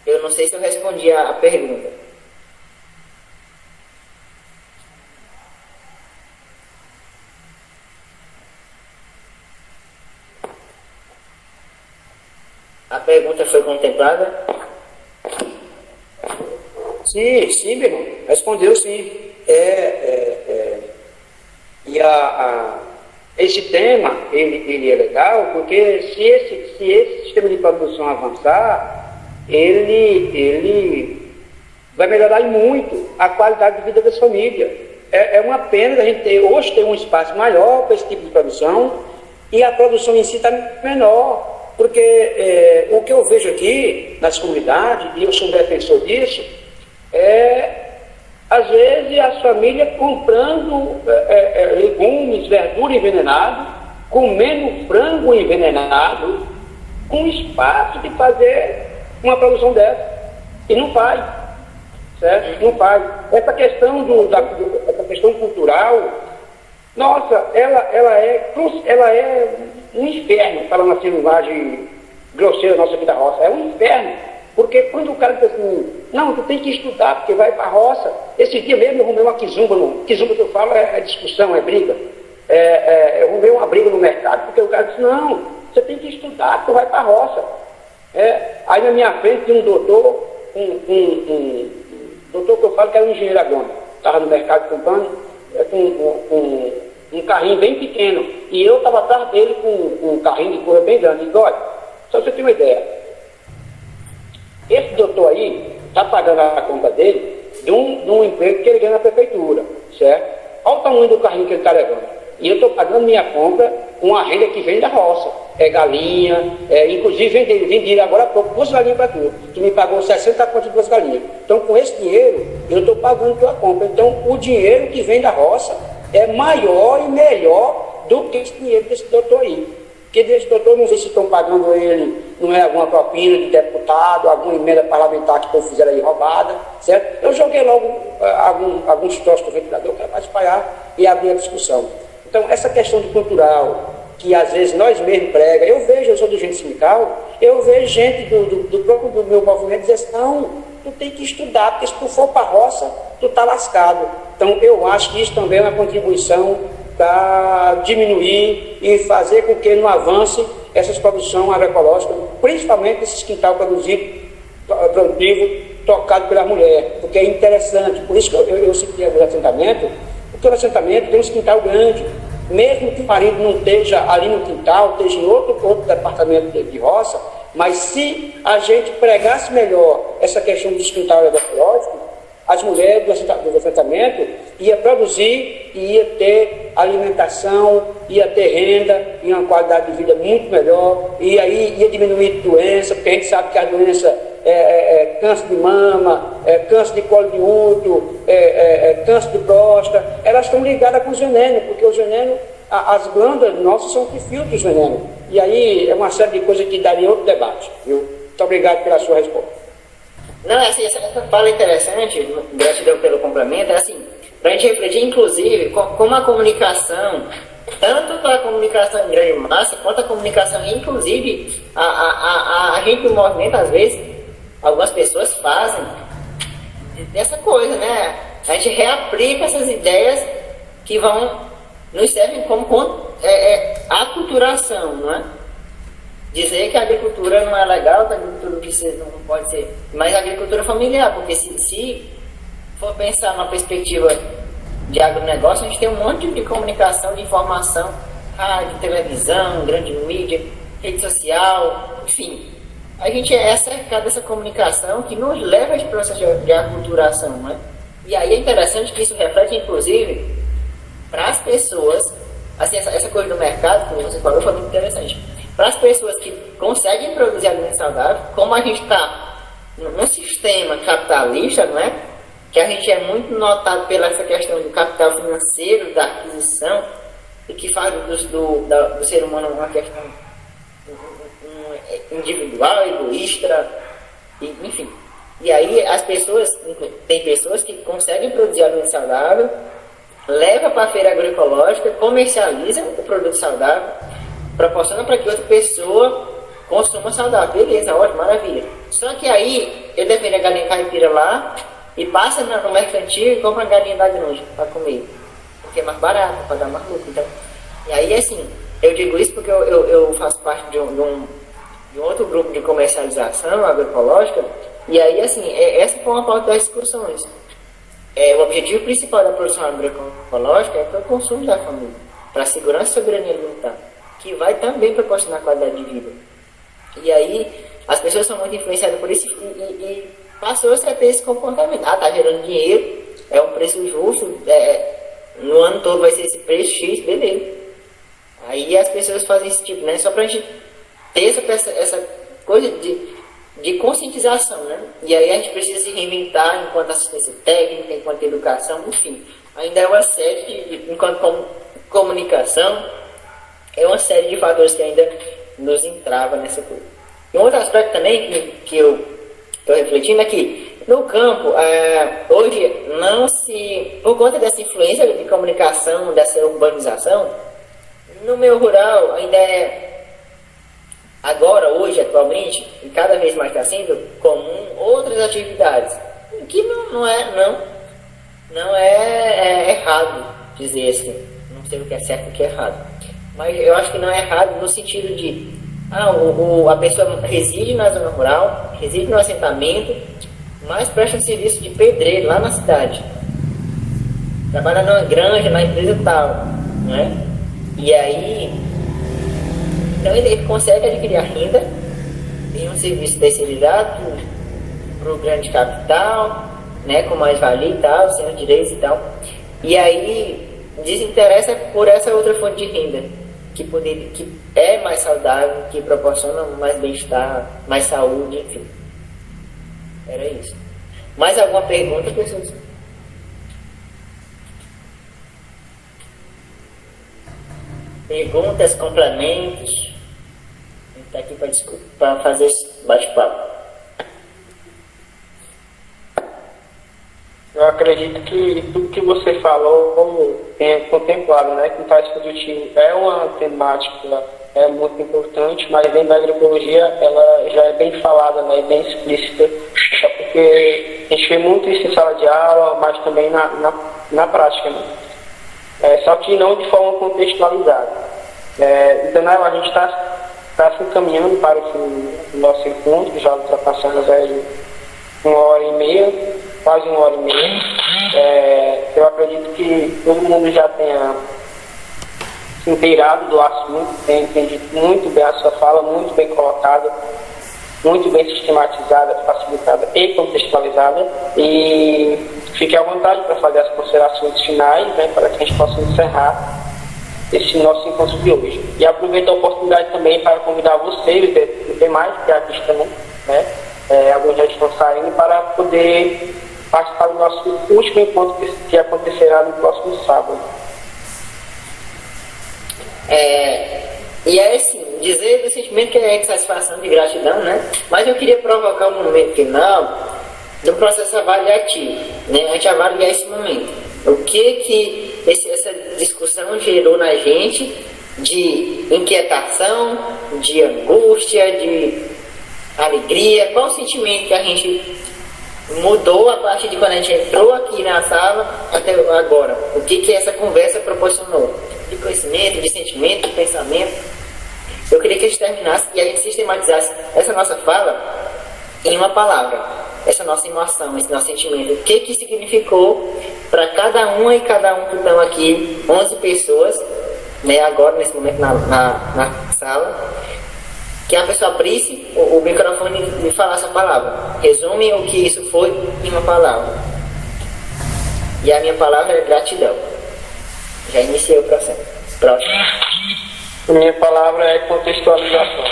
Speaker 5: Eu não sei se eu respondi a pergunta. A pergunta foi contemplada?
Speaker 7: Sim, meu irmão. Respondeu sim. E esse tema, ele é legal, porque se esse sistema de produção avançar, ele vai melhorar muito a qualidade de vida das famílias. É uma pena a gente hoje ter um espaço maior para esse tipo de produção e a produção em si está menor, porque o que eu vejo aqui nas comunidades, e eu sou um defensor disso, às vezes as famílias comprando legumes, verdura envenenado, comendo frango envenenado, com espaço de fazer uma produção dessa. E não faz. Certo? Não faz. Essa questão essa questão cultural, nossa, ela é um inferno, falando assim, linguagem grosseira nossa aqui da roça. É um inferno. Porque quando o cara diz assim, não, tu tem que estudar, porque vai para a roça. Esse dia mesmo eu arrumei uma quizumba. Quizumba que eu falo é discussão, é briga. Eu arrumei uma briga no mercado, porque o cara disse, não, você tem que estudar, porque tu vai para a roça. Aí na minha frente tinha um doutor, um doutor que eu falo que era um engenheiro agrônomo. Estava no mercado comprando com um carrinho bem pequeno. E eu estava atrás dele com um carrinho de cor bem grande. E digo, olha, só pra você ter uma ideia. Esse doutor aí está pagando a conta dele de um emprego que ele ganha na prefeitura, certo? Olha o tamanho do carrinho que ele está levando. E eu estou pagando minha compra com uma renda que vem da roça. Galinha, inclusive vendi agora há pouco 2 galinhas para tu, que me pagou 60 contas de 2 galinhas. Então com esse dinheiro eu estou pagando pela compra. Então o dinheiro que vem da roça é maior e melhor do que esse dinheiro desse doutor aí. Porque desse doutor, não sei se estão pagando ele, não é alguma propina de deputado, alguma emenda parlamentar que estão fizeram aí roubada, certo? Eu joguei logo alguns troços do ventilador para espalhar e abrir a discussão. Então, essa questão de cultural, que às vezes nós mesmos pregamos, eu sou do gente sindical, eu vejo gente do próprio do meu movimento dizer assim, não, tu tem que estudar, porque se tu for para a roça, tu tá lascado. Então, eu acho que isso também é uma contribuição para diminuir e fazer com que não avance essas produções agroecológicas, principalmente esses quintal produtivo tocado pela mulher, porque é interessante. Por isso que eu citei o assentamento, porque o assentamento tem um quintal grande, mesmo que o marido não esteja ali no quintal, esteja em outro departamento de roça, mas se a gente pregasse melhor essa questão dos quintais agroecológicos, as mulheres do assentamento iam produzir e ia ter alimentação, ia ter renda e uma qualidade de vida muito melhor, e aí ia diminuir doença, porque a gente sabe que a doença câncer de mama, câncer de colo de útero, câncer de próstata, elas estão ligadas com os venenos, porque os venenos, as glândulas nossas são que filtram os venenos. E aí é uma série de coisas que daria outro debate. Viu? Muito obrigado pela sua resposta.
Speaker 5: Não, assim, essa fala interessante, gratidão pelo complemento, para a gente refletir, inclusive, como a comunicação, tanto para a comunicação em grande massa, quanto a comunicação, inclusive, a gente do movimento, às vezes, algumas pessoas fazem dessa coisa, né? A gente reaplica essas ideias que nos servem como aculturação, não é? Dizer que a agricultura não é legal, que a agricultura não pode ser, mas a agricultura familiar, porque se for pensar numa perspectiva de agronegócio, a gente tem um monte de comunicação, de informação, rádio, televisão, grande mídia, rede social, enfim. A gente é cercado dessa comunicação que nos leva a esse processo de aculturação, né? E aí é interessante que isso reflete, inclusive, para as pessoas, assim, essa coisa do mercado, como você falou, foi muito interessante. Para as pessoas que
Speaker 3: conseguem produzir alimento saudável, como a gente está num sistema capitalista, não é? Que a gente é muito notado pela essa questão do capital financeiro, da aquisição, e que faz do ser humano uma questão individual, egoísta, enfim. E aí tem pessoas que conseguem produzir alimento saudável, leva para a feira agroecológica, comercializa o produto saudável, proporciona para que outra pessoa consuma saudável. Beleza, ótimo, maravilha. Só que aí ele defende a galinha caipira lá e passa no mercantil e compra a galinha da granja para comer, porque é mais barato, para dar mais lucro. Então, e aí assim, eu digo isso porque eu faço parte de um outro grupo de comercialização agroecológica, e aí assim, essa foi uma parte das discussões. O objetivo principal da produção agroecológica é para o consumo da família, para a segurança e soberania alimentar, que vai também proporcionar qualidade de vida. E aí as pessoas são muito influenciadas por isso e passou-se a ter esse comportamento. Tá gerando dinheiro, é um preço justo, no ano todo vai ser esse preço X, beleza. Aí as pessoas fazem esse tipo, né? Só pra gente ter essa coisa de conscientização, né? E aí a gente precisa se reinventar enquanto assistência técnica, enquanto educação, enfim. Ainda é uma série enquanto comunicação, é uma série de fatores que ainda nos entrava nessa coisa. E um outro aspecto também que eu estou refletindo é que no campo, hoje não se, por conta dessa influência de comunicação, dessa urbanização, no meio rural ainda agora, hoje, atualmente, e cada vez mais está sendo comum outras atividades, que não é errado dizer assim, não sei o que é certo e o que é errado, mas eu acho que não é errado no sentido de a pessoa reside na zona rural, reside no assentamento, mas presta um serviço de pedreiro lá na cidade, trabalha numa granja, na empresa tal, né? E aí, então ele consegue adquirir a renda em um serviço terceirizado para o grande capital, né, com mais-valia e tal, sem os direitos e tal. E aí desinteressa por essa outra fonte de renda, que é mais saudável, que proporciona mais bem-estar, mais saúde, enfim. Era isso. Mais alguma pergunta, pessoas? Perguntas, complementos? A gente está aqui para fazer esse bate-papo.
Speaker 1: Eu acredito que tudo que você falou é contemplado, né? Que o tais produtivo é uma temática muito importante, mas dentro da agroecologia ela já é bem falada, né? Bem explícita, porque a gente vê muito isso em sala de aula, mas também na prática, né? Só que não de forma contextualizada. Então, a gente está se encaminhando para o nosso encontro, já ultrapassamos aí 1h30, quase 1h30. Eu acredito que todo mundo já tenha se inteirado do assunto, tenha entendido muito bem a sua fala, muito bem colocada, muito bem sistematizada, facilitada e contextualizada. E fique à vontade para fazer as considerações finais, né, para que a gente possa encerrar esse nosso encontro de hoje. E aproveito a oportunidade também para convidar vocês e demais que aqui estão, né, alguns já estão saindo, para poder participar do nosso último encontro que acontecerá no próximo sábado.
Speaker 3: E é assim, dizer do sentimento que é de satisfação, de gratidão, né? Mas eu queria provocar um momento final do processo avaliativo, né? A gente avaliar esse momento. O que essa discussão gerou na gente de inquietação, de angústia, de alegria, qual o sentimento que a gente mudou a partir de quando a gente entrou aqui na sala até agora, o que essa conversa proporcionou de conhecimento, de sentimento, de pensamento. Eu queria que a gente terminasse e a gente sistematizasse essa nossa fala em uma palavra, essa nossa emoção, esse nosso sentimento, o que significou para cada uma e cada um que estão aqui, 11 pessoas, né, agora nesse momento na sala, que a pessoa abrisse o microfone e falasse a palavra. Resume o que isso foi em uma palavra. E a minha palavra é gratidão. Já iniciei o processo. Próximo.
Speaker 1: A minha palavra é contextualização.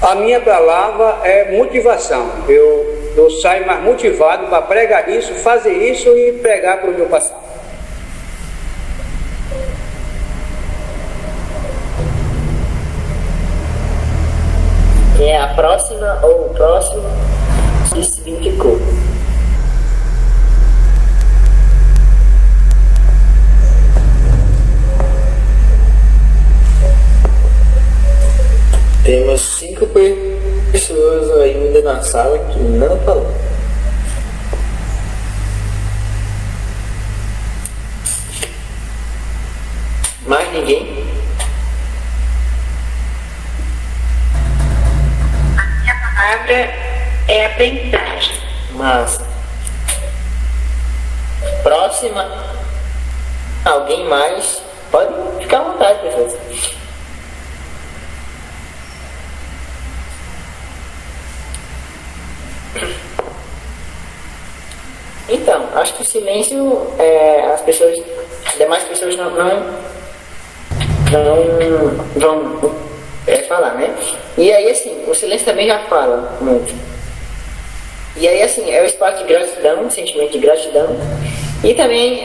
Speaker 7: A minha palavra é motivação. Eu saio mais motivado para pregar isso, fazer isso e pregar para o meu passado.
Speaker 3: É a próxima ou o próximo que significou.
Speaker 6: Temos 5 pessoas ainda na sala que não falou. Mais ninguém?
Speaker 8: A palavra é aprendizagem.
Speaker 6: Massa.
Speaker 3: Próxima. Alguém mais? Pode ficar à vontade, pessoas. Então, acho que o silêncio, as pessoas, demais pessoas não vão falar, né? E aí, assim, o silêncio também já fala muito. E aí, assim, é o espaço de gratidão, sentimento de gratidão. E também,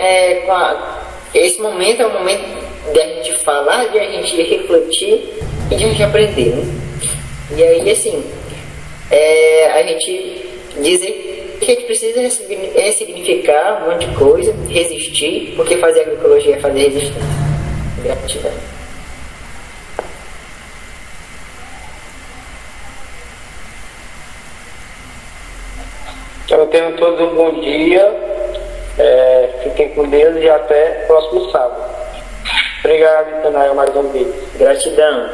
Speaker 3: esse momento é o momento de a gente falar, de a gente refletir e de a gente aprender, né? E aí, assim, a gente dizer que a gente precisa ressignificar um monte de coisa, resistir, porque fazer agroecologia é fazer resistência. Gratidão.
Speaker 1: Então, tenham todos um bom dia, fiquem com Deus e até próximo sábado. Obrigado, Itanael, mais uma vez.
Speaker 3: Gratidão.